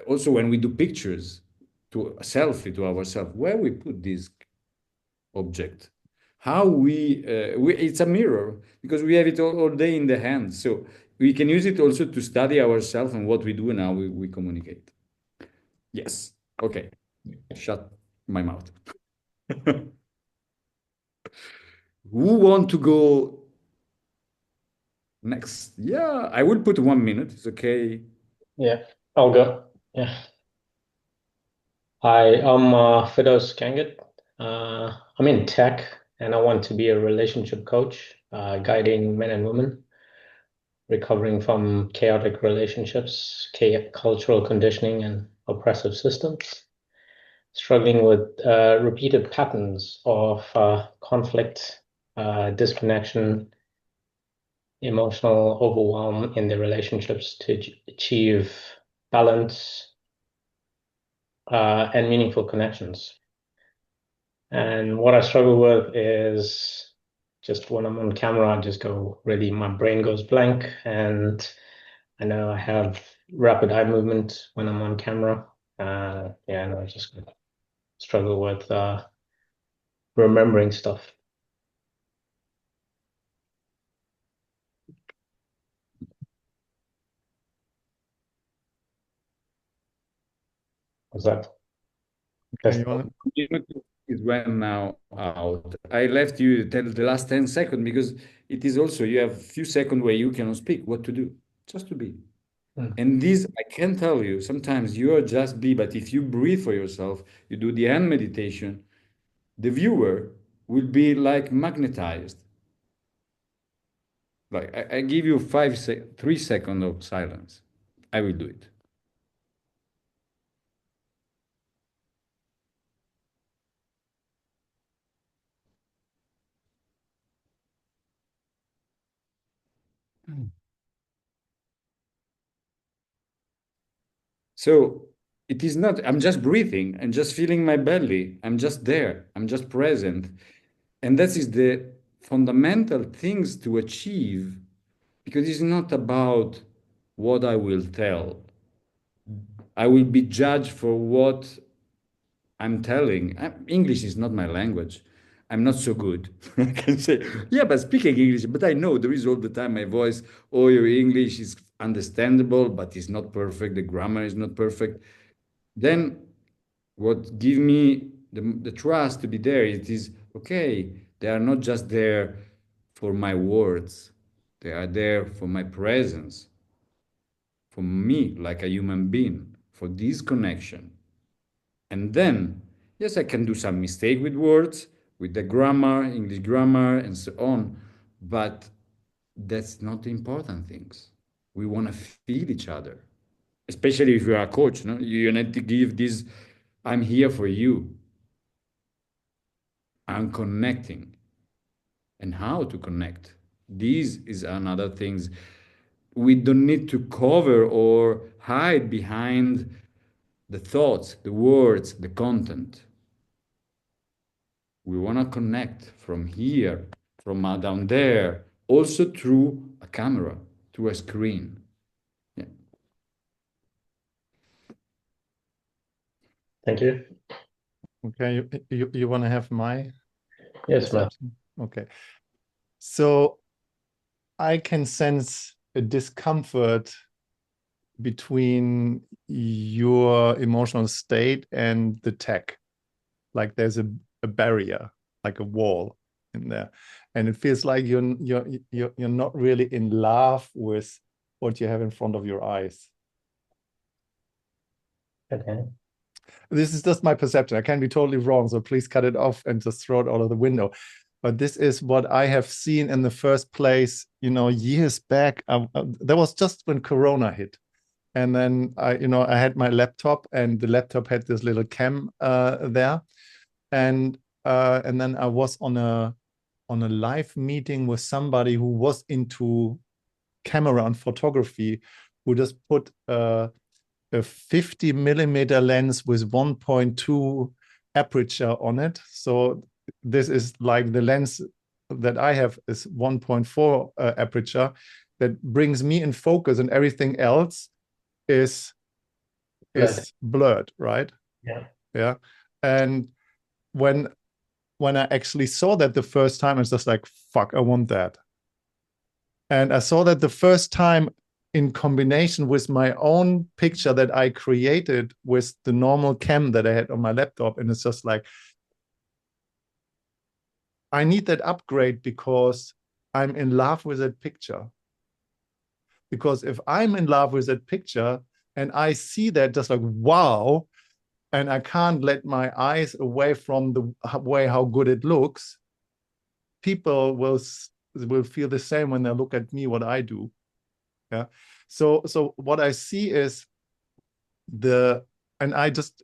Also, when we do pictures to a selfie to ourselves, where we put this object, how we it's a mirror because we have it all day in the hand. So we can use it also to study ourselves and what we do and how we communicate. Yes. Okay. Shut my mouth. Who want to go next? Yeah, I will put 1 minute. It's okay. Yeah, I'll go. Yeah. Hi, I'm Fidos Kangat. I'm in tech and I want to be a relationship coach, guiding men and women recovering from chaotic relationships, cultural conditioning, and oppressive systems, struggling with repeated patterns of conflict, disconnection, emotional overwhelm in their relationships to achieve balance and meaningful connections. And what I struggle with is just when I'm on camera, I just go really, my brain goes blank. And I know I have rapid eye movement when I'm on camera. Yeah, and I just struggle with remembering stuff. Was that? Okay, you want Is when now out. I left you tell the last 10 seconds because it is also you have few seconds where you cannot speak what to do, just to be. And this, I can tell you, sometimes you are just be, but if you breathe for yourself, you do the hand meditation, the viewer will be like magnetized. Like I give you 3 seconds of silence. I will do it. So it is not, I'm just breathing and just feeling my belly. I'm just there. I'm just present. And that is the fundamental things to achieve because it's not about what I will tell. I will be judged for what I'm telling. English is not my language. I'm not so good. I can say, yeah, but speaking English, but I know there is all the time my voice, oh, your English is understandable, but it's not perfect. The grammar is not perfect. Then what give me the trust to be there, it is, okay, they are not just there for my words. They are there for my presence, for me, like a human being, for this connection. And then, yes, I can do some mistake with words, with the grammar, English grammar, and so on. But that's not the important things. We want to feel each other, especially if you are a coach. No, you need to give this. I'm here for you. I'm connecting, and how to connect. This is another things. We don't need to cover or hide behind the thoughts, the words, the content. We want to connect from here, from down there, also through a camera, through a screen. Yeah. Thank you. Okay, you want to have my Yes, Matt. perception? Okay. So I can sense a discomfort between your emotional state and the tech. Like there's a barrier, like a wall in there. And it feels like you're not really in love with what you have in front of your eyes. Okay. This is just my perception. I can be totally wrong, so please cut it off and just throw it out of the window. But this is what I have seen in the first place, years back. That was just when Corona hit. And then I had my laptop, and the laptop had this little cam there. And then I was on a live meeting with somebody who was into camera and photography, who just put a 50 millimeter lens with 1.2 aperture on it. So this is like the lens that I have is 1.4 aperture that brings me in focus, and everything else is blurred, right? Yeah. And when I actually saw that the first time, it's just like, fuck, I want that. And I saw that the first time in combination with my own picture that I created with the normal cam that I had on my laptop. And it's just like, I need that upgrade because I'm in love with that picture. Because if I'm in love with that picture and I see that, just like, wow, and I can't let my eyes away from the way how good it looks, people will feel the same when they look at me, what I do. Yeah. So what I see is and I just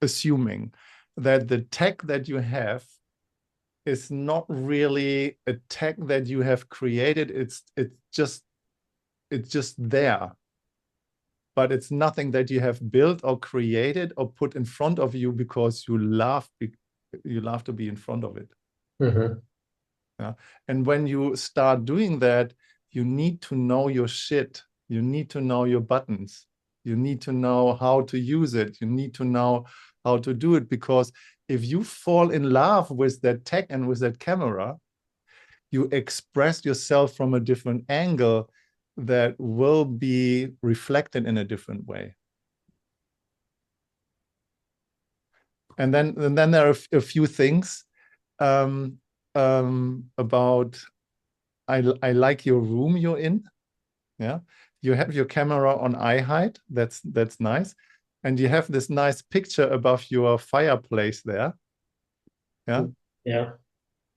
assuming that the tech that you have is not really a tech that you have created. It's just there. But it's nothing that you have built or created or put in front of you because you love to be in front of it. Mm-hmm. Yeah. And when you start doing that, you need to know your shit. You need to know your buttons. You need to know how to use it. You need to know how to do it, because if you fall in love with that tech and with that camera, you express yourself from a different angle that will be reflected in a different way. And then there are a few things about, I like your room you're in. Yeah, you have your camera on eye height. That's nice, and you have this nice picture above your fireplace there. Yeah. Yeah.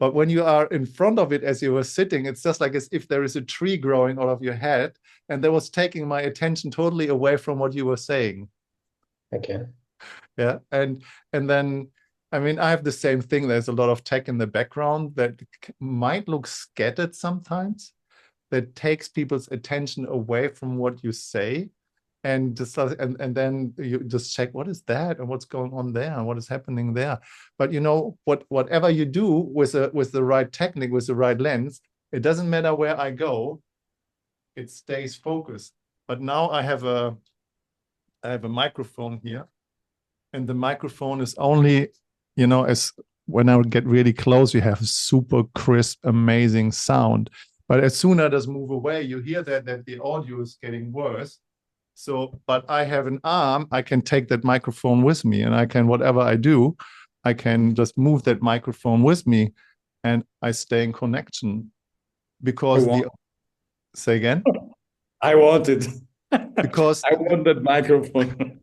But when you are in front of it as you were sitting, it's just like as if there is a tree growing out of your head, and that was taking my attention totally away from what you were saying. Okay. Yeah. And then, I mean, I have the same thing. There's a lot of tech in the background that might look scattered sometimes, that takes people's attention away from what you say. And just and then you just check, what is that and what's going on there and what is happening there. But whatever you do with the right technique, with the right lens, it doesn't matter where I go, it stays focused. But now I have a microphone here, and the microphone is only, as when I would get really close, you have super crisp, amazing sound. But as soon as I just move away, you hear that the audio is getting worse. So, but I have an arm, I can take that microphone with me, and I can, whatever I do, I can just move that microphone with me, and I stay in connection. Because say again? I want it. Because I want that microphone.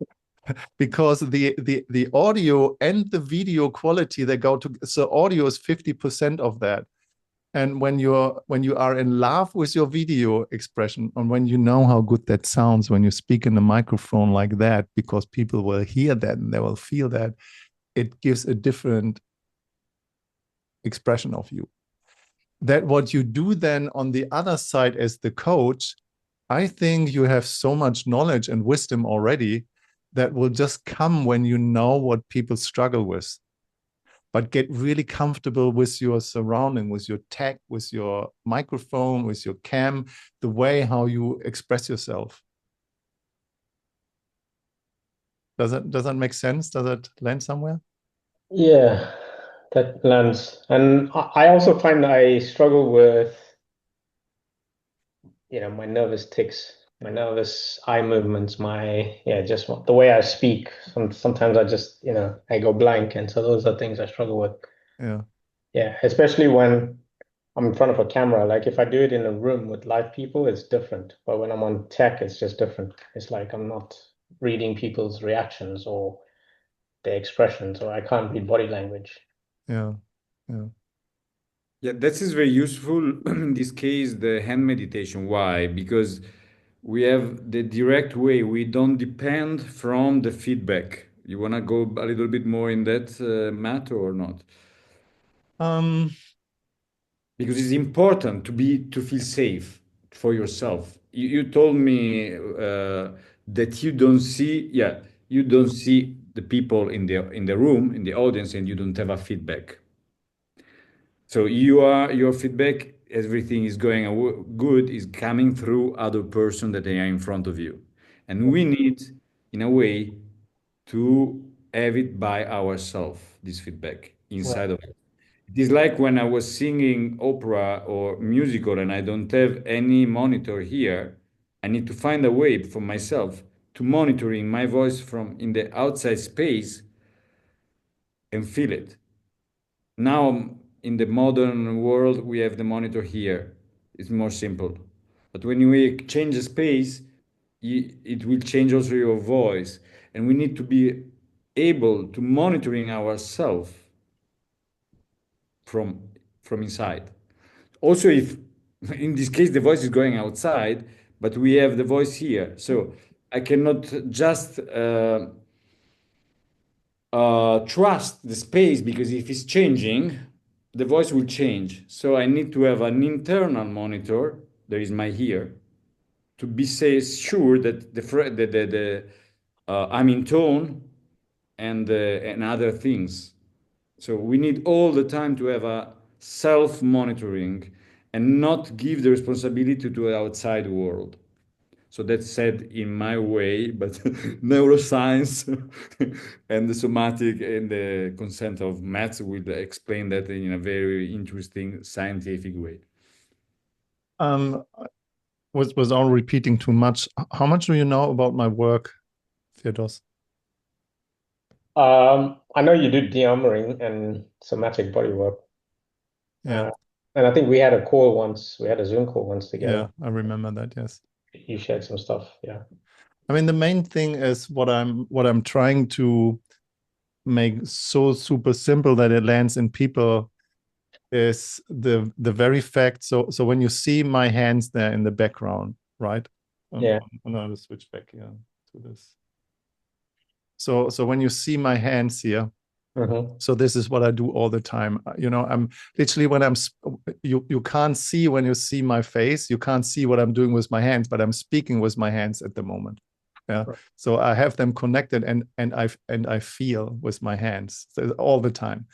Because the audio and the video quality, they go to, so audio is 50% of that. And when you are in love with your video expression, and when you know how good that sounds when you speak in the microphone like that, because people will hear that and they will feel that, it gives a different expression of you. That what you do then on the other side as the coach, I think you have so much knowledge and wisdom already that will just come when you know what people struggle with. But get really comfortable with your surrounding, with your tech, with your microphone, with your cam, the way how you express yourself. Does that make sense? Does it land somewhere? Yeah, that lands. And I also find I struggle with, my nervous tics, my nervous eye movements, just the way I speak. Sometimes I just, I go blank. And so those are things I struggle with. Yeah. Yeah, especially when I'm in front of a camera. Like if I do it in a room with live people, it's different. But when I'm on tech, it's just different. It's like I'm not reading people's reactions or their expressions, or I can't read body language. Yeah. Yeah. Yeah, that is very useful in this case, the hand meditation. Why? Because we have the direct way. We don't depend from the feedback. You want to go a little bit more in that matter or not? Because it's important to feel safe for yourself. You told me that you don't see the people in the room, in the audience, and you don't have a feedback. So your feedback, everything is going good, is coming through other person that they are in front of you, and we need, in a way, to have it by ourselves. This feedback Right. inside of us. It is like when I was singing opera or musical and I don't have any monitor here. I need to find a way for myself to monitoring my voice from in the outside space and feel it. Now, in the modern world, we have the monitor here. It's more simple. But when we change the space, it will change also your voice. And we need to be able to monitoring ourselves from from inside. Also, if in this case the voice is going outside, but we have the voice here, so I cannot just trust the space, because if it's changing, the voice will change. So I need to have an internal monitor. There is my ear to be sure that I'm in tone and other things. So we need all the time to have a self monitoring and not give the responsibility to the outside world. So that's said in my way, but neuroscience and the somatic and the consent of maths will explain that in a very interesting scientific way. Um, was all repeating too much. How much do you know about my work, Theodos? I know you do dearmoring and somatic body work. Yeah. And I think we had a call once, we had a Zoom call once Yeah, together. I remember that, yes. You shared some stuff, yeah. I mean, the main thing is what I'm trying to make so super simple that it lands in people is the very fact. So when you see my hands there in the background, right? Yeah. I'm gonna switch back here to this. So when you see my hands here, so this is what I do all the time. I'm literally when you can't see when you see my face, you can't see what I'm doing with my hands, but I'm speaking with my hands at the moment. Yeah. Right. So I have them connected and I feel with my hands all the time.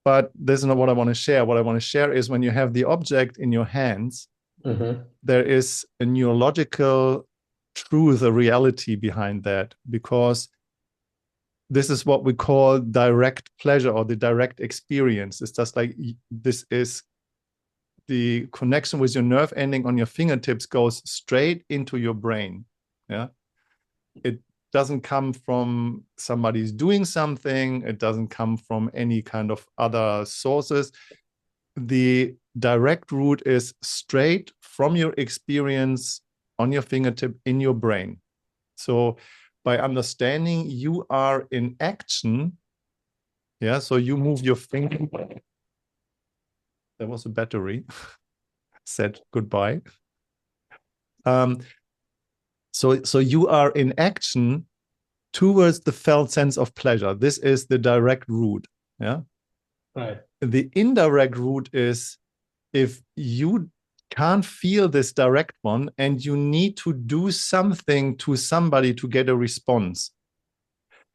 But this is not what I want to share. What I want to share is when you have the object in your hands, there is a neurological truth, a reality behind that, because this is what we call direct pleasure or the direct experience. It's just like this is the connection with your nerve ending on your fingertips goes straight into your brain. Yeah. It doesn't come from somebody's doing something. It doesn't come from any kind of other sources. The direct route is straight from your experience on your fingertip in your brain. So by understanding you are in action, yeah, so you move your finger. There was a battery. Said goodbye. So you are in action towards the felt sense of pleasure. This is the direct route. Yeah. Right. The indirect route is if you can't feel this direct one, and you need to do something to somebody to get a response,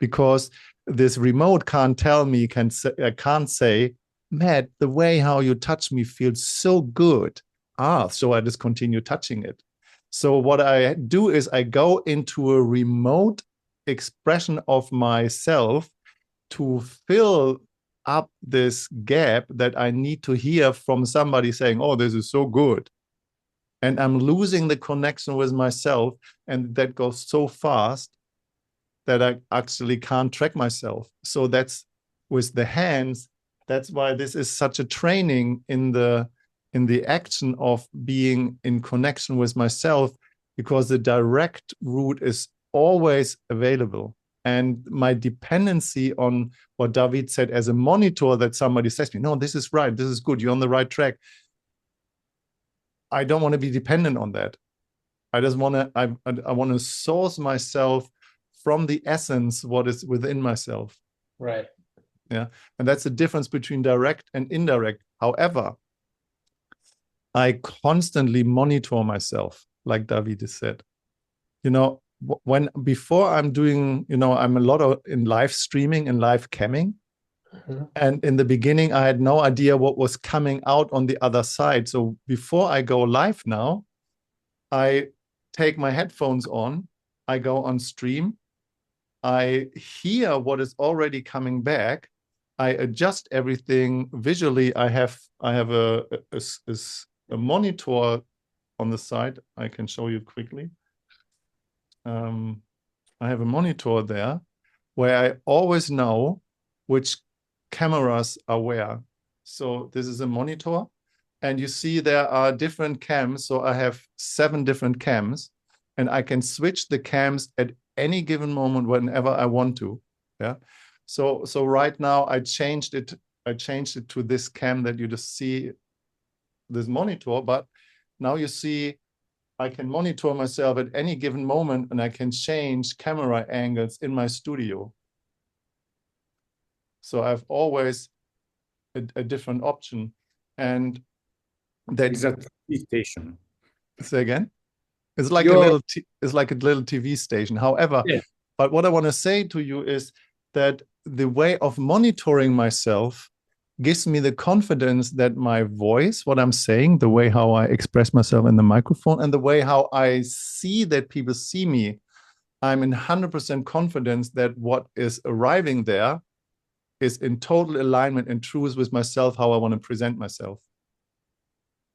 because this remote can't tell me, can't say, Matt, the way how you touch me feels so good. So I just continue touching it. So what I do is I go into a remote expression of myself to fill up this gap that I need to hear from somebody saying, oh, this is so good. And I'm losing the connection with myself. And that goes so fast that I actually can't track myself. So that's with the hands. That's why this is such a training in the action of being in connection with myself, because the direct route is always available. And my dependency on what David said as a monitor, that somebody says to me, no, this is right, this is good, you're on the right track. I don't want to be dependent on that. I just want to, I want to source myself from the essence, what is within myself. Right. Yeah. And that's the difference between direct and indirect. However, I constantly monitor myself, like David said. You know, when before I'm doing, you know, I'm a lot of in live streaming and live camming. Mhm. And in the beginning, I had no idea what was coming out on the other side. So before I go live now, I take my headphones on, I go on stream, I hear what is already coming back, I adjust everything visually. I have a monitor on the side. I can show you quickly. I have a monitor there where I always know which cameras are where. So this is a monitor, and you see there are different cams. So I have 7 different cams, and I can switch the cams at any given moment whenever I want to. Yeah. So right now I changed it. I changed it to this cam that you just see, this monitor. But now you see I can monitor myself at any given moment, and I can change camera angles in my studio. So I've always a different option. And that It's a TV station. say again, it's like it's like a little TV station. However, Yeah. but what I want to say to you is that the way of monitoring myself gives me the confidence that my voice, what I'm saying, the way how I express myself in the microphone, and the way how I see that people see me, I'm in 100% confidence that what is arriving there is in total alignment and truth with myself, how I want to present myself.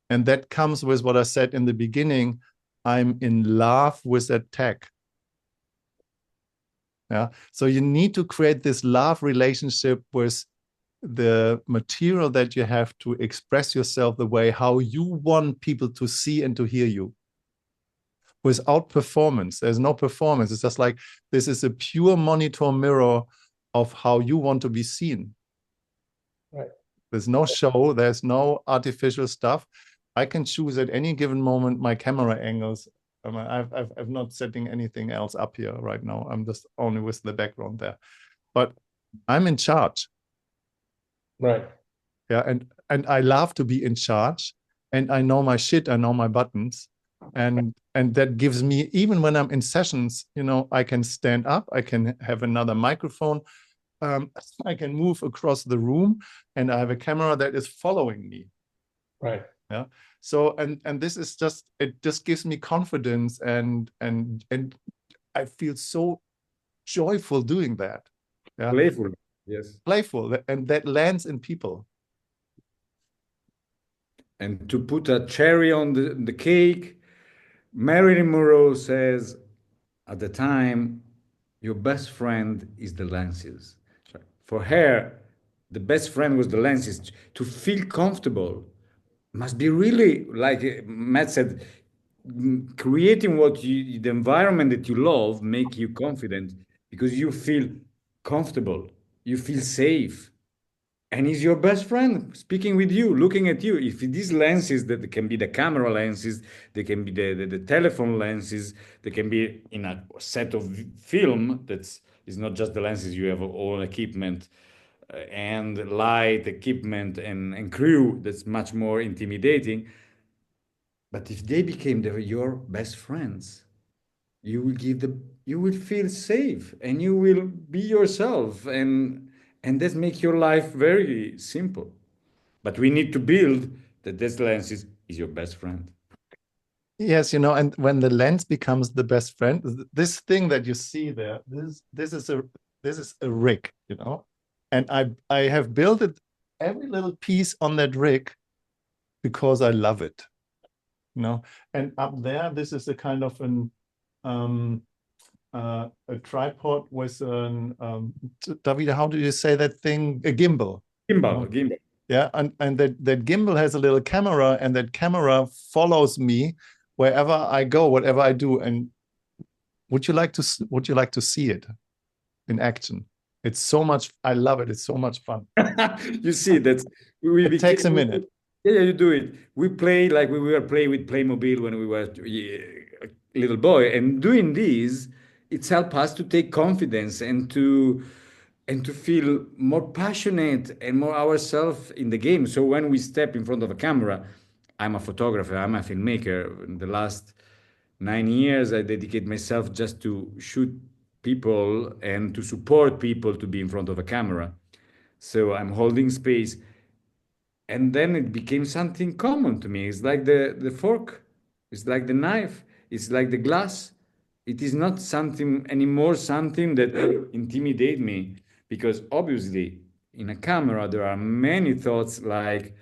And that comes with what I said in the beginning. I'm in love with that tech. Yeah. So you need to create this love relationship with the material that you have to express yourself the way how you want people to see and to hear you. Without performance, there's no performance. It's just like this is a pure monitor mirror of how you want to be seen. Right. There's no show, there's no artificial stuff. I can choose at any given moment my camera angles. I'm not setting anything else up here right now. I'm just only with the background there. But I'm in charge. Right. Yeah, and I love to be in charge, and I know my shit, I know my buttons, and that gives me, even when I'm in sessions, you know, I can stand up, I can have another microphone, I can move across the room, and I have a camera that is following me. Right. Yeah. So and this is just, it just gives me confidence, and I feel so joyful doing that. Yeah. Playful. Yes. Playful, and that lands in people. And to put a cherry on the cake, Marilyn Monroe says, at the time, your best friend is the lenses. For her, the best friend was the lenses. To feel comfortable must be really, like Matt said, creating the environment that you love make you confident because you feel comfortable, you feel safe, and he's your best friend speaking with you, looking at you. If these lenses, that can be the camera lenses, they can be the telephone lenses, they can be in a set of film that's is not just the lenses, you have all equipment and light equipment and crew that's much more intimidating. But if they became your best friends, you will give the you will feel safe and you will be yourself, and that make your life very simple. But we need to build that this lens is your best friend. Yes, and when the lens becomes the best friend, this thing that you see there, this is a rig, and I have built it, every little piece on that rig, because I love it, And up there, this is a kind of um a tripod with an David, how do you say that thing? A gimbal. Gimbal. Yeah, and that gimbal has a little camera, and that camera follows me wherever I go, whatever I do. And would you like to see it in action? It's so much. I love it. It's so much fun. You see, that's we It takes a became. minute. Yeah, you do it. We play like we were playing with Playmobil when we were a little boy, and doing this, it's helped us to take confidence and to feel more passionate and more ourselves in the game. So when we step in front of a camera, I'm a photographer, I'm a filmmaker. In the last 9 years, I dedicate myself just to shoot people and to support people to be in front of a camera. So I'm holding space, and then it became something common to me. It's like the fork, it's like the knife, it's like the glass. It is not something anymore, something that intimidate me, because obviously in a camera there are many thoughts like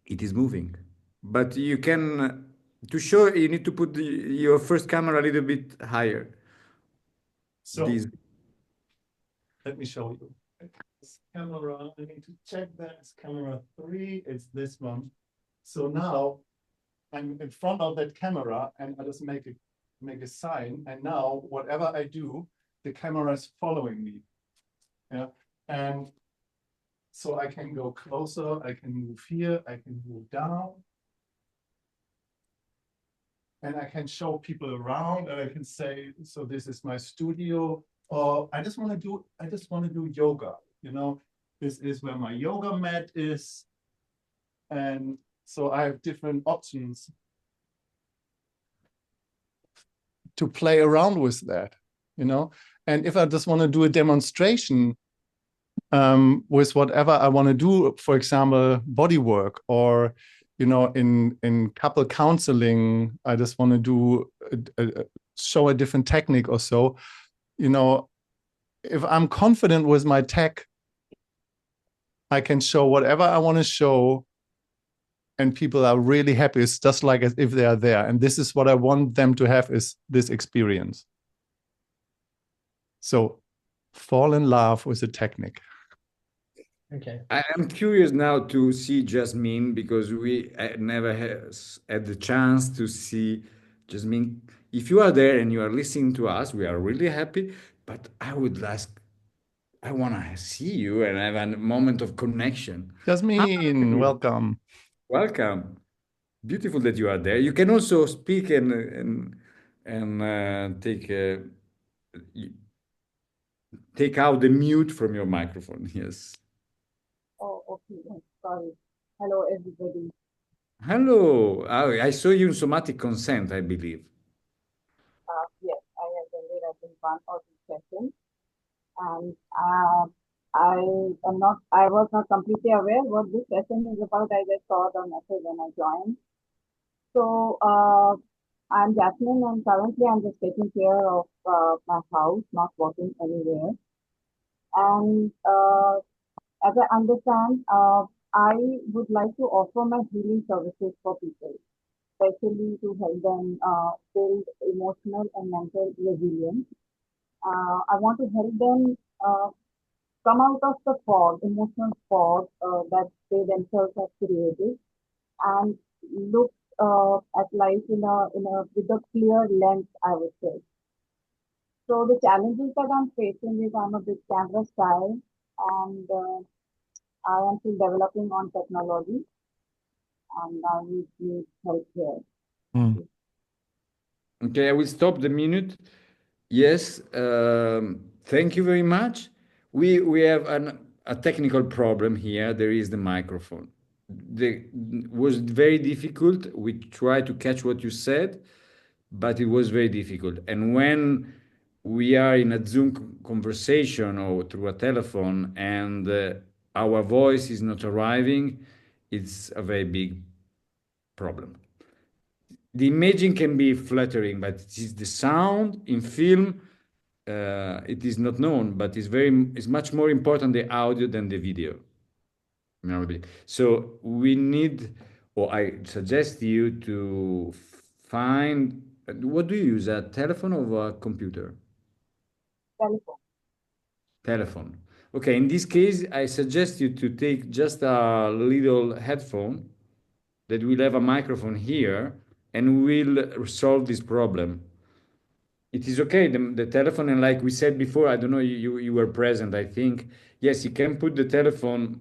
it is moving, but you can to show you need to put your first camera a little bit higher. So This let me show you. This camera, I need to check that. It's camera 3. It's this one. So now I'm in front of that camera, and I just make a sign. And now whatever I do, the camera is following me. Yeah. And so I can go closer, I can move here, I can move down. And I can show people around, and I can say, so this is my studio, or I just want to do yoga, This is where my yoga mat is. And so I have different options to play around with that, And if I just want to do a demonstration with whatever I want to do, for example, body work, or in couple counseling, I just want to do show a different technique or so. If I'm confident with my tech, I can show whatever I want to show, and people are really happy. It's just like as if they are there, and this is what I want them to have, is this experience. So fall in love with the technique. Okay. I am curious now to see Jasmine, because we never had the chance to see Jasmine. If you are there and you are listening to us, we are really happy. But I would ask, I want to see you and have a moment of connection. Jasmine, welcome. Welcome. Beautiful that you are there. You can also speak and take out the mute from your microphone. Yes. Oh, okay. Sorry. Hello, everybody. Hello. I saw you in somatic consent, I believe. Yes, I attended, I think, one or two sessions, and I was not completely aware what this session is about. I just saw the message and I joined. So, I'm Jasmine, and currently I'm just taking care of my house, not working anywhere. And as I understand, I would like to offer my healing services for people, especially to help them build emotional and mental resilience. I want to help them come out of the fog, emotional fog that they themselves have created, and look at life in a with a clear lens, I would say. So the challenges that I'm facing is I'm a big canvas guy, and I am still developing on technology, and I need help here. Mm. Okay, I will stop the minute. Yes, thank you very much. We have a technical problem here. There is the microphone. was very difficult. We tried to catch what you said, but it was very difficult. And when we are in a Zoom conversation or through a telephone and our voice is not arriving, it's a very big problem. The imaging can be flattering, but it is the sound in film. It is not known, but it's much more important the audio than the video. So we need, or I suggest you to find, what do you use, a telephone or a computer? Telephone. Telephone. Okay, in this case, I suggest you to take just a little headphone that will have a microphone here and will solve this problem. It is okay, the telephone, and like we said before, I don't know, you were present, I think. Yes, you can put the telephone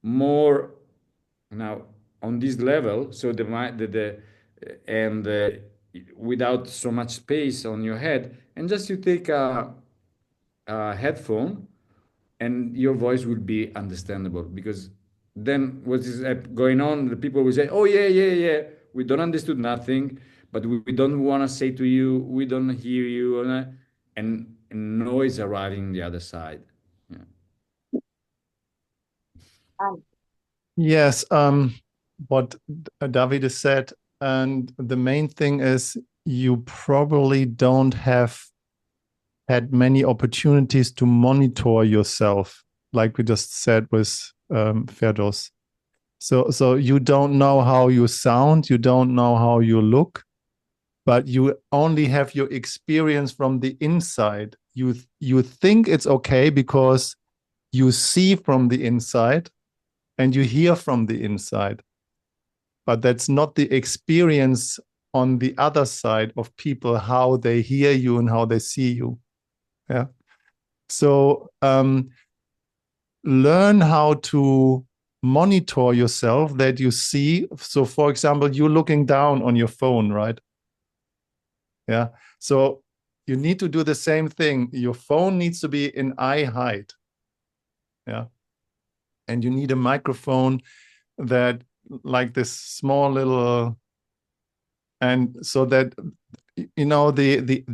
more now on this level, so and without so much space on your head, and just you take a headphone and your voice will be understandable, because then what is going on, the people will say, oh yeah, yeah, yeah, we don't understood nothing, but we don't want to say to you, we don't hear you, and noise arriving the other side. Yeah. And Yes, what David said, and the main thing is you probably don't have had many opportunities to monitor yourself, like we just said with Ferdos. So you don't know how you sound, you don't know how you look, but you only have your experience from the inside. You think it's okay because you see from the inside and you hear from the inside, but that's not the experience on the other side of people, how they hear you and how they see you. Yeah. So learn how to monitor yourself, that you see. So for example, you're looking down on your phone, right? Yeah. So you need to do the same thing. Your phone needs to be in eye height. Yeah. And you need a microphone that, like this small little, and so that, you know, the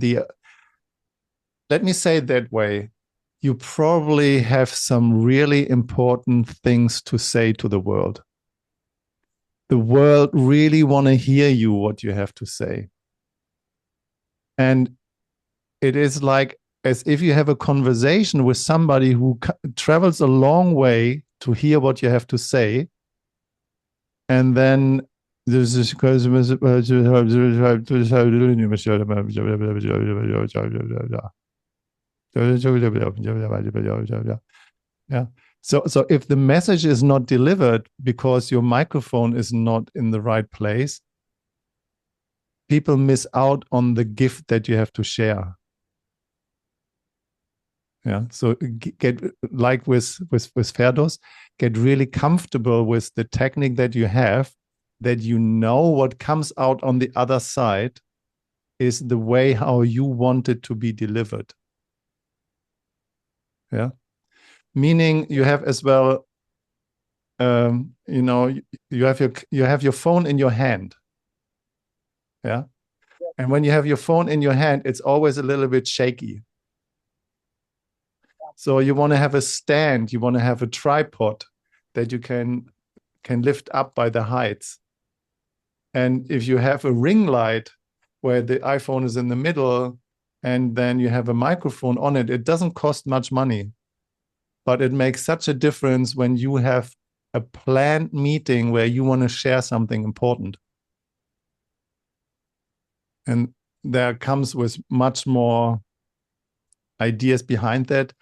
let me say it that way, you probably have some really important things to say to the world. The world really want to hear you, what you have to say. And it is like as if you have a conversation with somebody who travels a long way to hear what you have to say. And then there's this yeah. So if the message is not delivered because your microphone is not in the right place, people miss out on the gift that you have to share. Yeah. So get, like with Ferdos, get really comfortable with the technique that you have, that you know what comes out on the other side is the way how you want it to be delivered. Yeah. Meaning you have as well, you know, you have your phone in your hand. Yeah. And when you have your phone in your hand, it's always a little bit shaky. So you want to have a stand, you want to have a tripod that you can lift up by the heights. And if you have a ring light where the iPhone is in the middle and then you have a microphone on it, it doesn't cost much money, but it makes such a difference when you have a planned meeting where you want to share something important. And there comes with much more ideas behind that,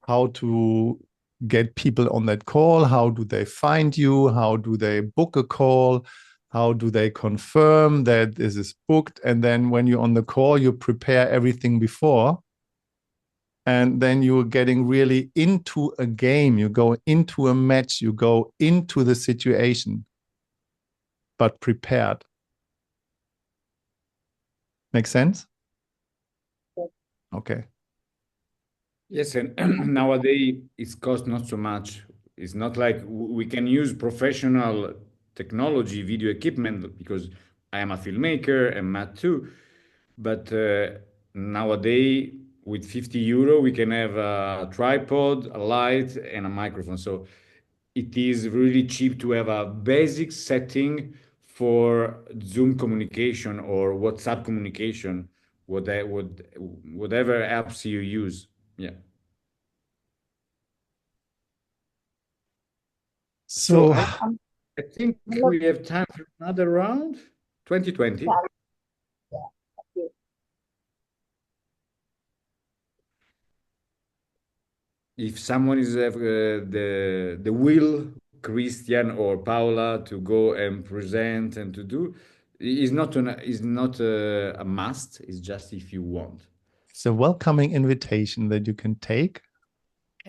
how to get people on that call, how do they find you, how do they book a call, how do they confirm that this is booked. And then when you're on the call, you prepare everything before. And then you're getting really into a game, you go into a match, you go into the situation, but prepared. Make sense? Okay. Yes, and nowadays it costs not so much. It's not like we can use professional technology, video equipment, because I am a filmmaker and Matt too. But nowadays, with 50 euro, we can have a tripod, a light, and a microphone. So it is really cheap to have a basic setting for Zoom communication or WhatsApp communication, whatever apps you use. Yeah. So So I think we have time for another round. 2020. If someone is the will, Christian or Paula, to go and present and to do, is not a must. It's just if you want. it's a welcoming invitation that you can take.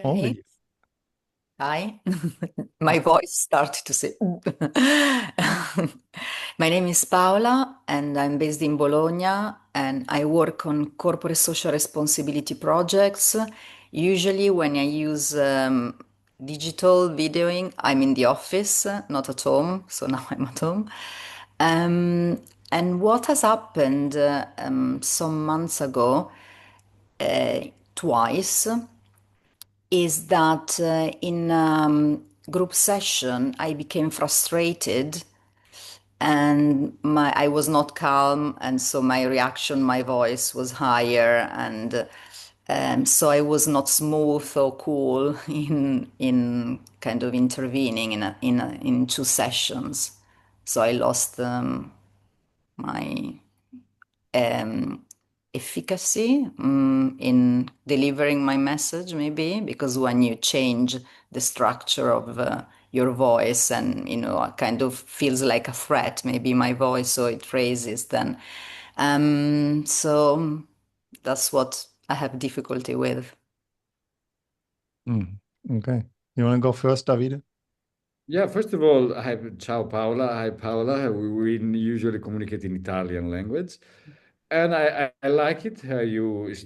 Only Okay. Hi. My voice started to say, "Ooh." My name is Paola, and I'm based in Bologna, and I work on corporate social responsibility projects. Usually, when I use digital videoing, I'm in the office, not at home. So now I'm at home. And what has happened some months ago, twice, is that in group session I became frustrated and I was not calm, and so my reaction, my voice was higher, and so I was not smooth or cool in kind of intervening in two sessions. So I lost my um, efficacy in delivering my message, maybe because when you change the structure of your voice, and kind of feels like a threat, maybe my voice, so it raises then. So that's what I have difficulty with. Okay. You want to go first, Davide? Yeah, first of all, hi, ciao Paola. Hi Paola. We usually communicate in Italian language. And I like it how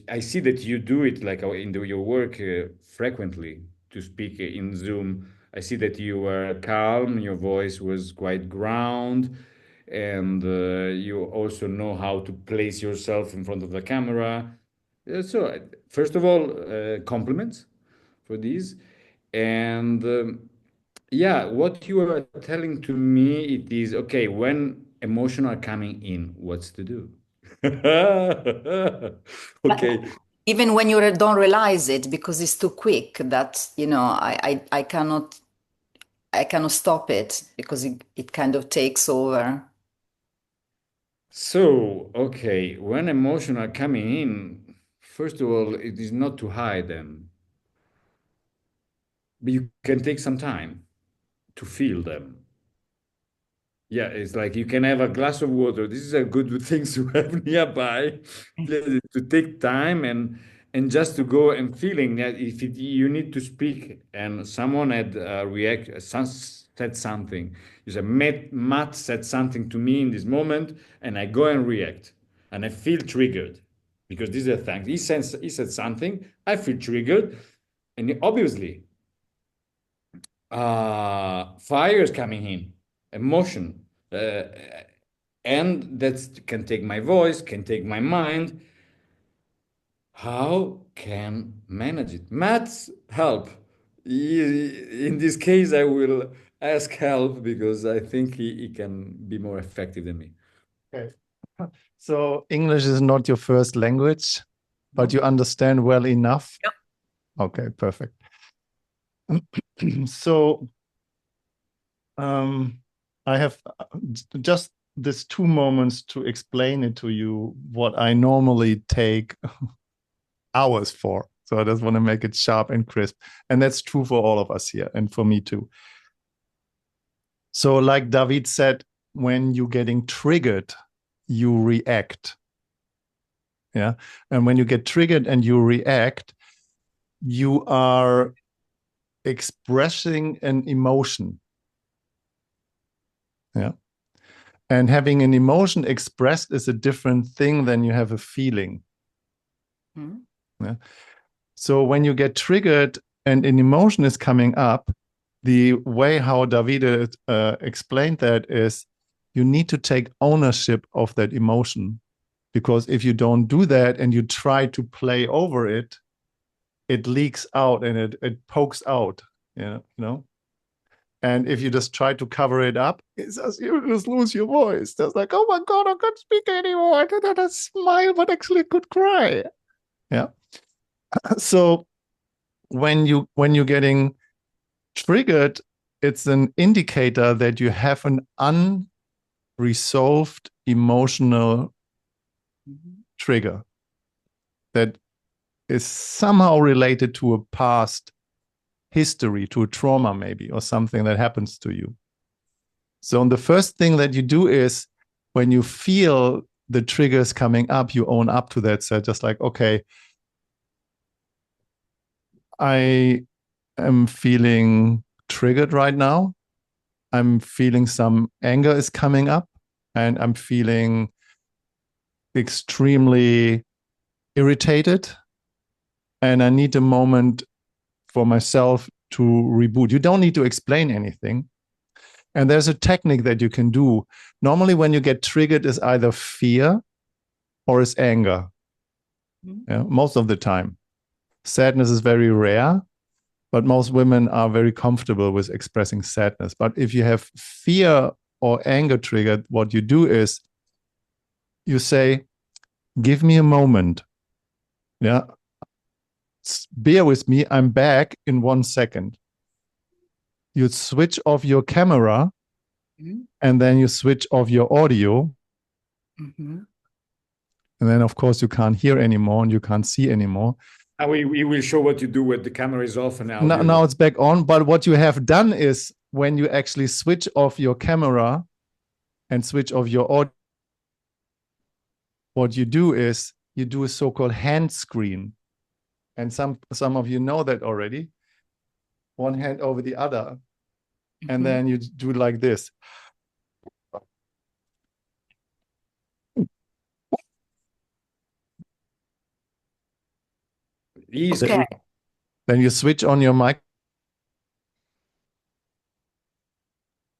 I see that you do it like your work frequently to speak in Zoom. I see that you were calm, your voice was quite ground, and you also know how to place yourself in front of the camera. First of all, compliments for these. And yeah, what you are telling to me, it is okay, when emotion are coming in, what's to do? Okay. Even when you don't realize it, because it's too quick, that I cannot stop it, because it kind of takes over. So, okay, when emotion are coming in, first of all, it is not to hide them, but you can take some time to feel them. Yeah, it's like you can have a glass of water. This is a good thing to have nearby. Yeah, to take time and just to go and feeling that if you need to speak and someone had said something, you said Matt said something to me in this moment, and I go and react, and I feel triggered because this is a thing. He said something, I feel triggered, and obviously fire is coming in, emotion, and that can take my voice, can take my mind. How can manage it? Matt's help. In this case, I will ask help because I think he can be more effective than me. Okay. So English is not your first language, but you understand well enough. Yep. Okay, perfect. So I have just this 2 moments to explain it to you what I normally take hours for. So I just want to make it sharp and crisp. And that's true for all of us here and for me too. So like David said, when you're getting triggered, you react. Yeah. And when you get triggered and you react, you are expressing an emotion. Yeah. And having an emotion expressed is a different thing than you have a feeling. Yeah. So when you get triggered and an emotion is coming up, the way how Davide explained that is you need to take ownership of that emotion. Because if you don't do that and you try to play over it, it leaks out and it pokes out, you know? And if you just try to cover it up, it's just, you just lose your voice. Just like, oh my God, I can't speak anymore. I don't smile, but actually could cry. Yeah. So when you're getting triggered, it's an indicator that you have an unresolved emotional trigger that is somehow related to a past history, to a trauma maybe, or something that happens to you. So the first thing that you do is when you feel the triggers coming up, you own up to that. So just like, okay, I am feeling triggered right now. I'm feeling some anger is coming up, and I'm feeling extremely irritated. And I need a moment for myself to reboot. You don't need to explain anything. And there's a technique that you can do. Normally, when you get triggered, is either fear or is anger. Yeah, most of the time. Sadness is very rare, but most women are very comfortable with expressing sadness. But if you have fear or anger triggered, what you do is you say, give me a moment. Yeah. Bear with me. I'm back in 1 second. You switch off your camera and then you switch off your audio. And then, of course, you can't hear anymore and you can't see anymore. And we will show what you do when the camera is off and audio. Now it's back on. But what you have done is when you actually switch off your camera and switch off your audio, what you do is you do a so-called hand screen. And some of you know that already. One hand over the other. And then you do like this. Easy. Okay. Then you switch on your mic.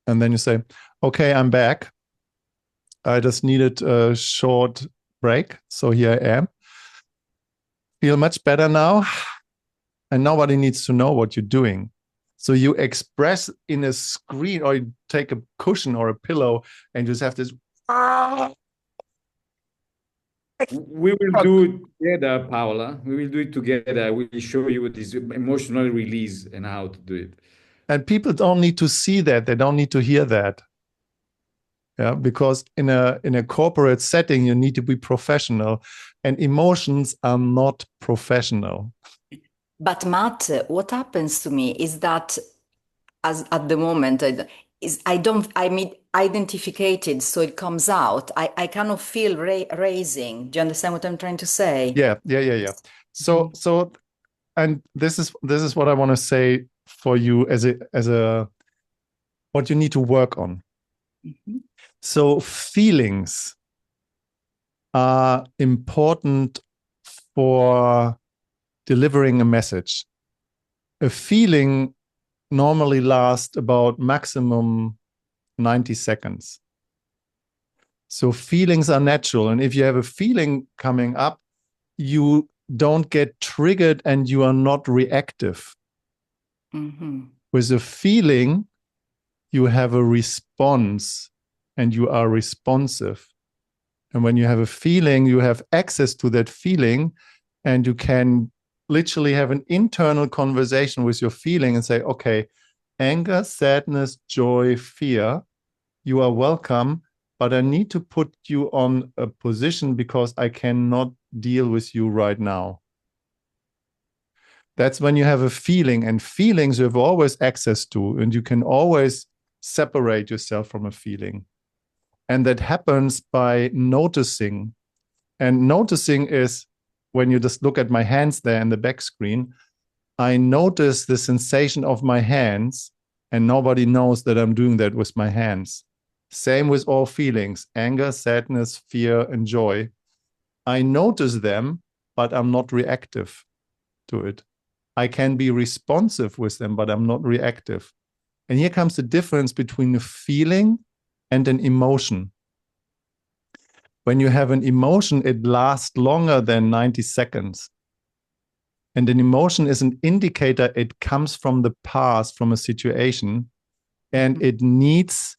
And then you say, okay, I'm back. I just needed a short break. So here I am. Feel much better now. And nobody needs to know what you're doing. So you express in a screen, or you take a cushion or a pillow and just have this. We will do it together, Paola. We will do it together. We will show you this emotional release and how to do it. And people don't need to see that. They don't need to hear that. Yeah, because in a corporate setting, you need to be professional, and emotions are not professional. But Matt, what happens to me is that as at the moment I'm identified, so it comes out. I cannot feel raising. Do you understand what I'm trying to say? Yeah. So and this is what I want to say for you as a what you need to work on. So feelings are important for delivering a message. A feeling normally lasts about maximum 90 seconds. So feelings are natural. And if you have a feeling coming up, you don't get triggered and you are not reactive. With a feeling, you have a response and you are responsive. And when you have a feeling, you have access to that feeling and you can literally have an internal conversation with your feeling and say, okay, anger, sadness, joy, fear, you are welcome, but I need to put you on a position because I cannot deal with you right now. That's when you have a feeling, and feelings you have always access to, and you can always separate yourself from a feeling. And that happens by noticing. And noticing is when you just look at my hands there in the back screen, I notice the sensation of my hands, and nobody knows that I'm doing that with my hands. Same with all feelings, anger, sadness, fear, and joy. I notice them, but I'm not reactive to it. I can be responsive with them, but I'm not reactive. And here comes the difference between a feeling and an emotion. When you have an emotion, it lasts longer than 90 seconds. And an emotion is an indicator. It comes from the past, from a situation, and it needs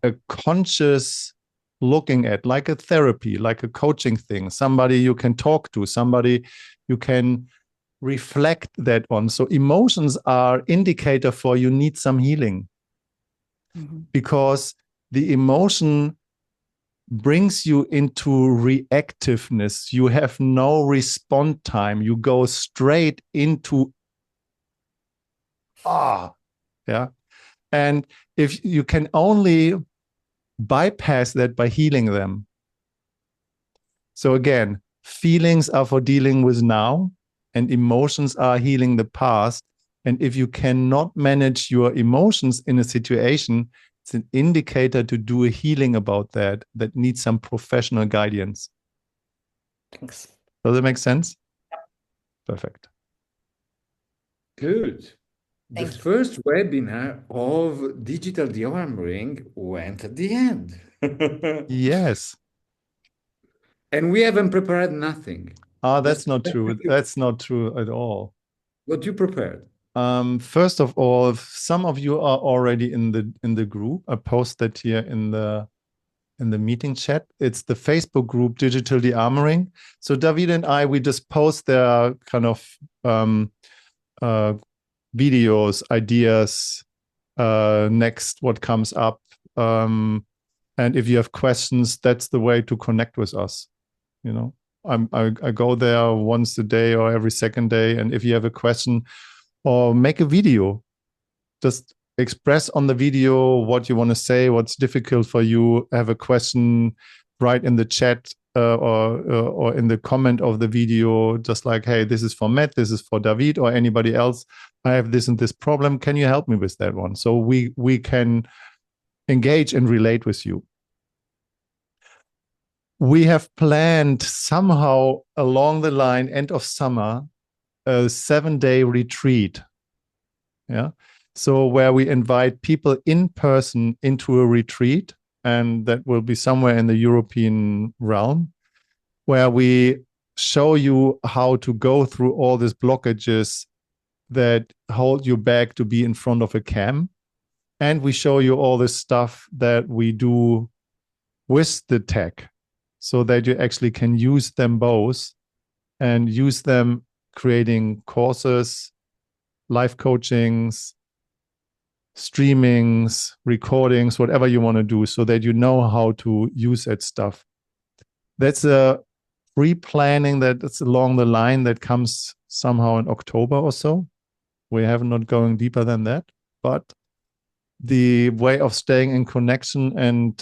a conscious looking at, like a therapy, like a coaching thing, somebody you can talk to, somebody you can reflect that on. So emotions are indicator for you need some healing, because the emotion brings you into reactiveness. You have no response time. You go straight into yeah. And if you can only bypass that by healing them. So again, feelings are for dealing with now, and emotions are healing the past. And if you cannot manage your emotions in a situation, it's an indicator to do a healing about that needs some professional guidance. Thanks. Does that make sense? Perfect. Good. The Thank you. first webinar of Digital Dearmouring went at the end. Yes. And we haven't prepared nothing. That's not true. That's not true at all. What you prepared? First of all, some of you are already in the group. I posted here in the meeting chat. It's the Facebook group Digital Dearmoring. So David and I, we just post their kind of videos, ideas, next what comes up. And if you have questions, that's the way to connect with us. You know, I go there once a day or every second day. And if you have a question or make a video, just express on the video what you want to say, what's difficult for you. Have a question, write in the chat or in the comment of the video, just like, hey, this is for Matt, this is for David or anybody else. I have this and this problem. Can you help me with that one? So we can engage and relate with you. We have planned somehow along the line, end of summer, a 7-day retreat. Yeah. So where we invite people in person into a retreat, and that will be somewhere in the European realm, where we show you how to go through all these blockages that hold you back to be in front of a cam. And we show you all this stuff that we do with the tech so that you actually can use them both and use them creating courses, live coachings, streamings, recordings, whatever you want to do, so that you know how to use that stuff. That's a pre-planning that's along the line that comes somehow in October or so. We have not going deeper than that, but the way of staying in connection and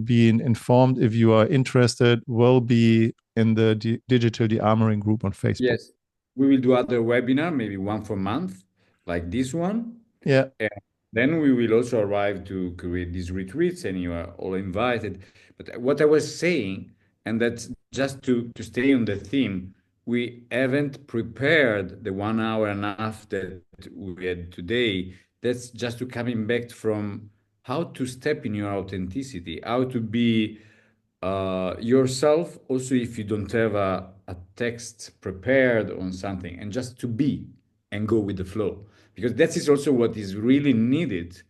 being informed, if you are interested, will be in the Digital Dearmoring group on Facebook. Yes, we will do other webinar, maybe one for month, like this one. Yeah. And then we will also arrive to create these retreats, and you are all invited. But what I was saying, and that's just to stay on the theme, we haven't prepared the 1 hour and a half that we had today. That's just to coming back from how to step in your authenticity, how to be yourself, also if you don't have a text prepared on something, and just to be and go with the flow. Because that is also what is really needed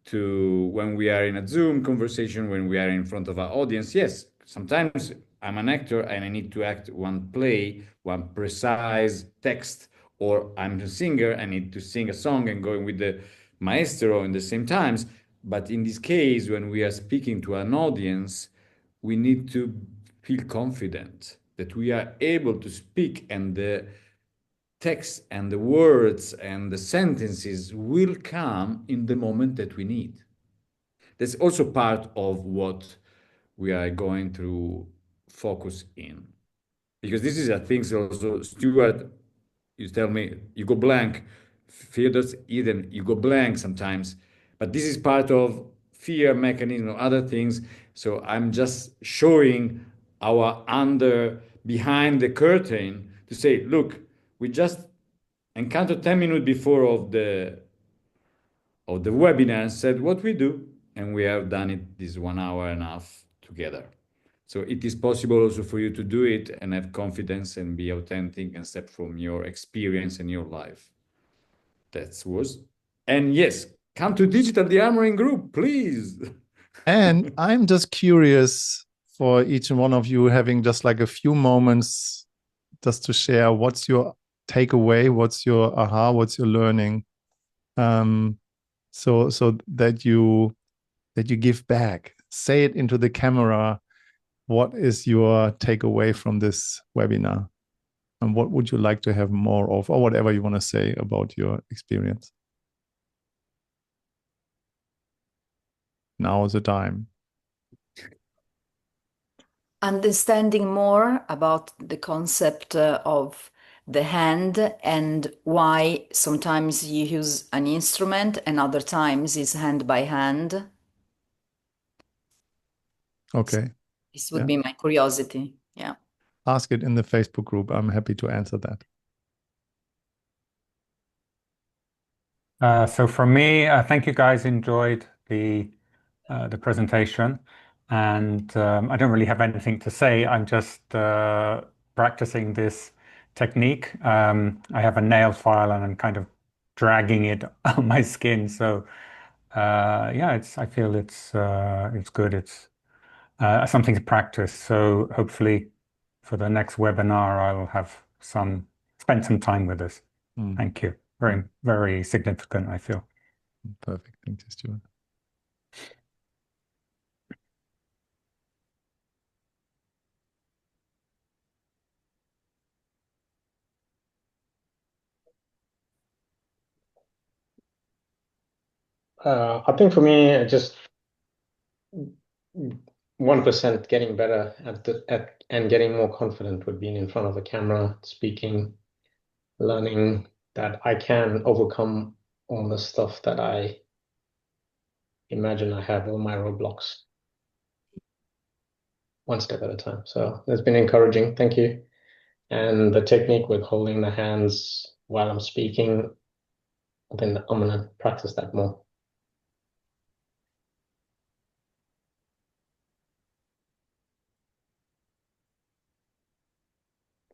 to when we are in a Zoom conversation, when we are in front of our audience. Yes, sometimes I'm an actor and I need to act one play, one precise text, or I'm a singer, I need to sing a song and going with the maestro in the same times. But in this case, when we are speaking to an audience, we need to feel confident that we are able to speak, and the text and the words and the sentences will come in the moment that we need. That's also part of what we are going to focus in. Because this is a thing also, Stuart, you tell me, you go blank. Theodor's Eden, you go blank sometimes. But this is part of fear mechanism or other things. So I'm just showing our under behind the curtain to say, look, we just encountered 10 minutes before of the of the webinar said what we do, and we have done it this 1 hour and a half together. So it is possible also for you to do it and have confidence and be authentic and step from your experience and your life. That was, and yes, come to Digital Dearmoring Group, please. And I'm just curious for each one of you having just like a few moments just to share what's your takeaway, what's your aha, what's your learning, so that you give back, say it into the camera. What is your takeaway from this webinar, and what would you like to have more of, or whatever you want to say about your experience? Now is the time. Understanding more about the concept of the hand and why sometimes you use an instrument and other times it's hand by hand. Okay. This would be my curiosity. Yeah. Ask it in the Facebook group. I'm happy to answer that. So for me, I think you guys enjoyed the presentation, and I don't really have anything to say. I'm just practicing this technique. I have a nail file and I'm kind of dragging it on my skin. So yeah, I feel it's good. It's something to practice. So hopefully for the next webinar, I'll have spend some time with this. Thank you. Very, very significant, I feel. Perfect. Thank you, Stuart. I think for me, just 1% getting better at and getting more confident with being in front of the camera, speaking, learning that I can overcome all the stuff that I imagine I have, all my roadblocks, one step at a time. So it's been encouraging. Thank you. And the technique with holding the hands while I'm speaking, I think I'm gonna practice that more.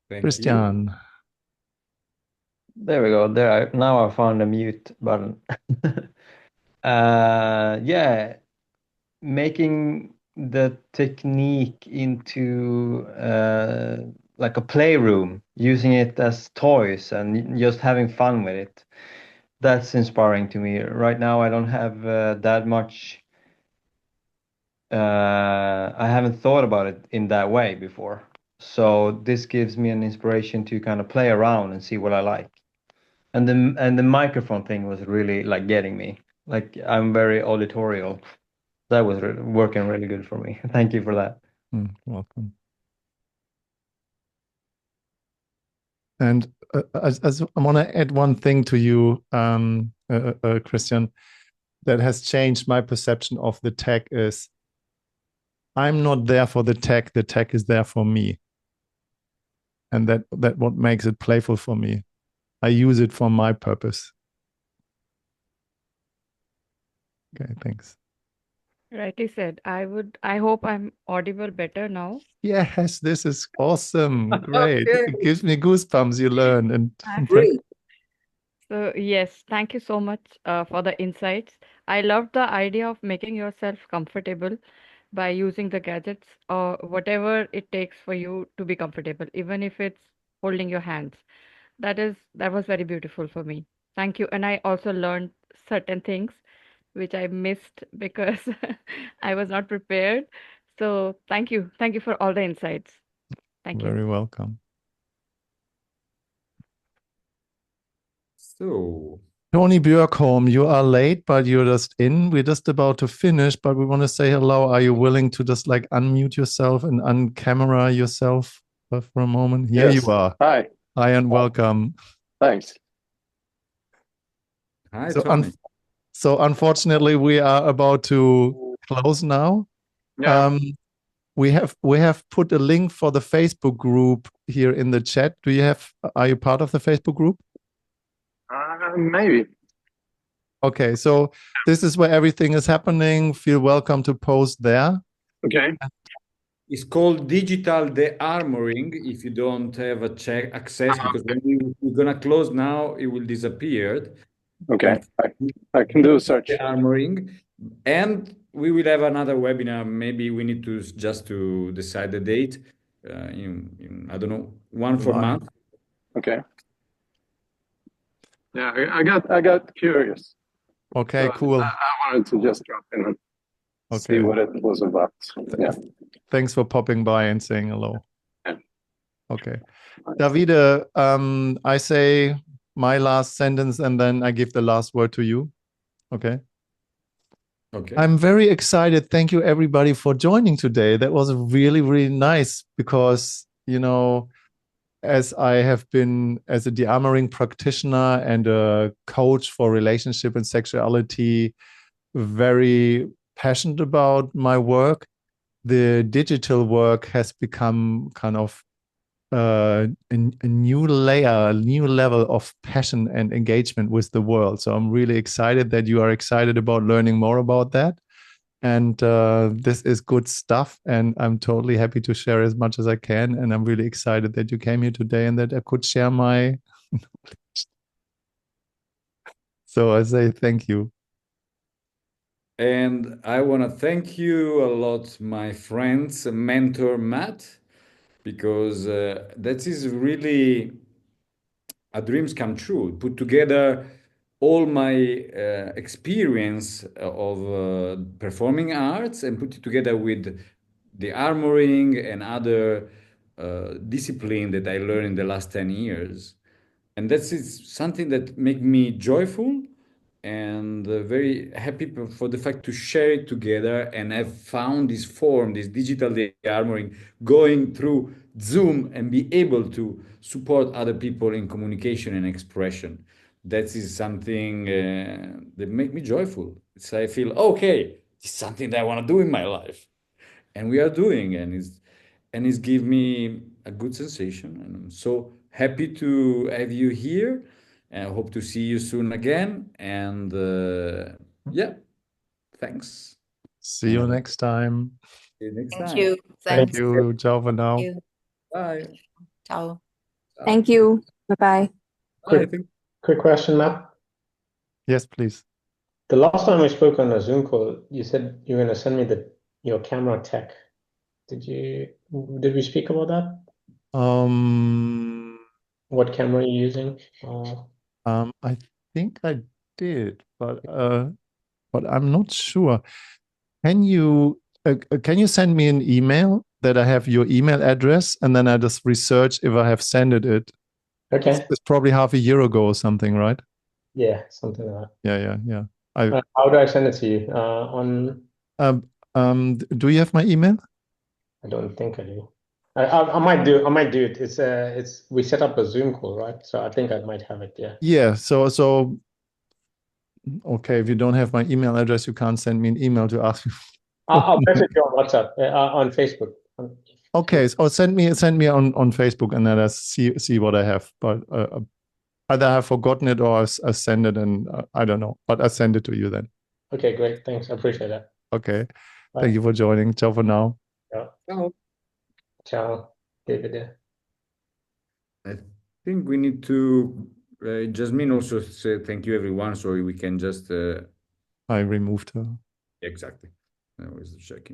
Thank Christian. you. There we go. Now I found the mute button. Yeah, making the technique into like a playroom, using it as toys and just having fun with it. That's inspiring to me. Right now, I don't have that much. I haven't thought about it in that way before. So this gives me an inspiration to kind of play around and see what I like. And the microphone thing was really like getting me. Like I'm very auditorial. That was working really good for me. Thank you for that. Welcome. And as I want to add one thing to you, Christian, that has changed my perception of the tech is I'm not there for the tech is there for me. And that what makes it playful for me. I use it for my purpose. Okay, thanks. Rightly said. I hope I'm audible better now. Yes, this is awesome. Great. Okay. It gives me goosebumps, you learn. And Great. So yes, thank you so much for the insights. I love the idea of making yourself comfortable by using the gadgets or whatever it takes for you to be comfortable, even if it's holding your hands. That was very beautiful for me. Thank you. And I also learned certain things which I missed because I was not prepared. So thank you. Thank you for all the insights. Thank you. very welcome. So, Tony Björkholm, you are late, but you're just in. We're just about to finish, but we want to say hello. Are you willing to just like unmute yourself and uncamera yourself for a moment? Here Yes. you are. Hi. Hi and welcome. Thanks. hi, So, Tony. so unfortunately, we are about to close now. Yeah. We have put a link for the Facebook group here in the chat. Are you part of the Facebook group? Maybe. Okay, so this is where everything is happening. Feel welcome to post there. Okay. It's called digital dearmoring if you don't have a check access, because when we're gonna close now, it will disappear. Okay. I can do a search. Dearmoring, and we will have another webinar. Maybe we need to just to decide the date. In I don't know, one for month. Okay. Yeah, I got curious. Okay, So cool. I wanted to just drop in and see Okay. what it was about. Yeah. Thanks for popping by and saying hello. Yeah. Okay. Davide, I say my last sentence and then I give the last word to you. Okay. Okay. I'm very excited. Thank you, everybody, for joining today. That was really, really nice because, as I have been as a dearmoring practitioner and a coach for relationship and sexuality, very passionate about my work. The digital work has become kind of a new layer, a new level of passion and engagement with the world. So I'm really excited that you are excited about learning more about that. And this is good stuff. And I'm totally happy to share as much as I can. And I'm really excited that you came here today and that I could share my knowledge. So I say thank you. And I want to thank you a lot, my friends, mentor Matt, because that is really a dreams come true. Put together all my experience of performing arts and put it together with the armoring and other discipline that I learned in the last 10 years. And that is something that make me joyful and very happy for the fact to share it together and have found this form, this digital armoring, going through Zoom and be able to support other people in communication and expression. That is something that make me joyful. So I feel, okay, it's something that I want to do in my life. And we are doing, and it's give me a good sensation. And I'm so happy to have you here. And I hope to see you soon again. And yeah, thanks. See you next time. See you next Thank time. you. Thank Thanks. you. Ciao for now. Thank you. Bye. Ciao. Thank you. Bye-bye. Bye. Thank Quick question, Matt. Yes, please. The last time we spoke on a Zoom call, you said you were going to send me your camera tech. Did we speak about that? What camera are you using? I think I did, but I'm not sure. Can you send me an email that I have your email address and then I just research if I have sent it? Okay. It's probably half a year ago or something, right? Yeah, something like that. Yeah. How do I send it to you? Do you have my email? I don't think I do. I might do it. It's we set up a Zoom call, right? So I think I might have it. Yeah. Yeah. So okay, if you don't have my email address, you can't send me an email to ask me. I'll message you on WhatsApp, on Facebook. Okay, so send me on Facebook and then I see what I have. But either I've forgotten it or I send it and I don't know. But I send it to you then. Okay, great. Thanks. I appreciate that. Okay. Bye. Thank you for joining. Ciao for now. Ciao. Ciao, David. I think we need to, Jasmine also say thank you, everyone, so we can just. I removed her. Exactly. I was checking.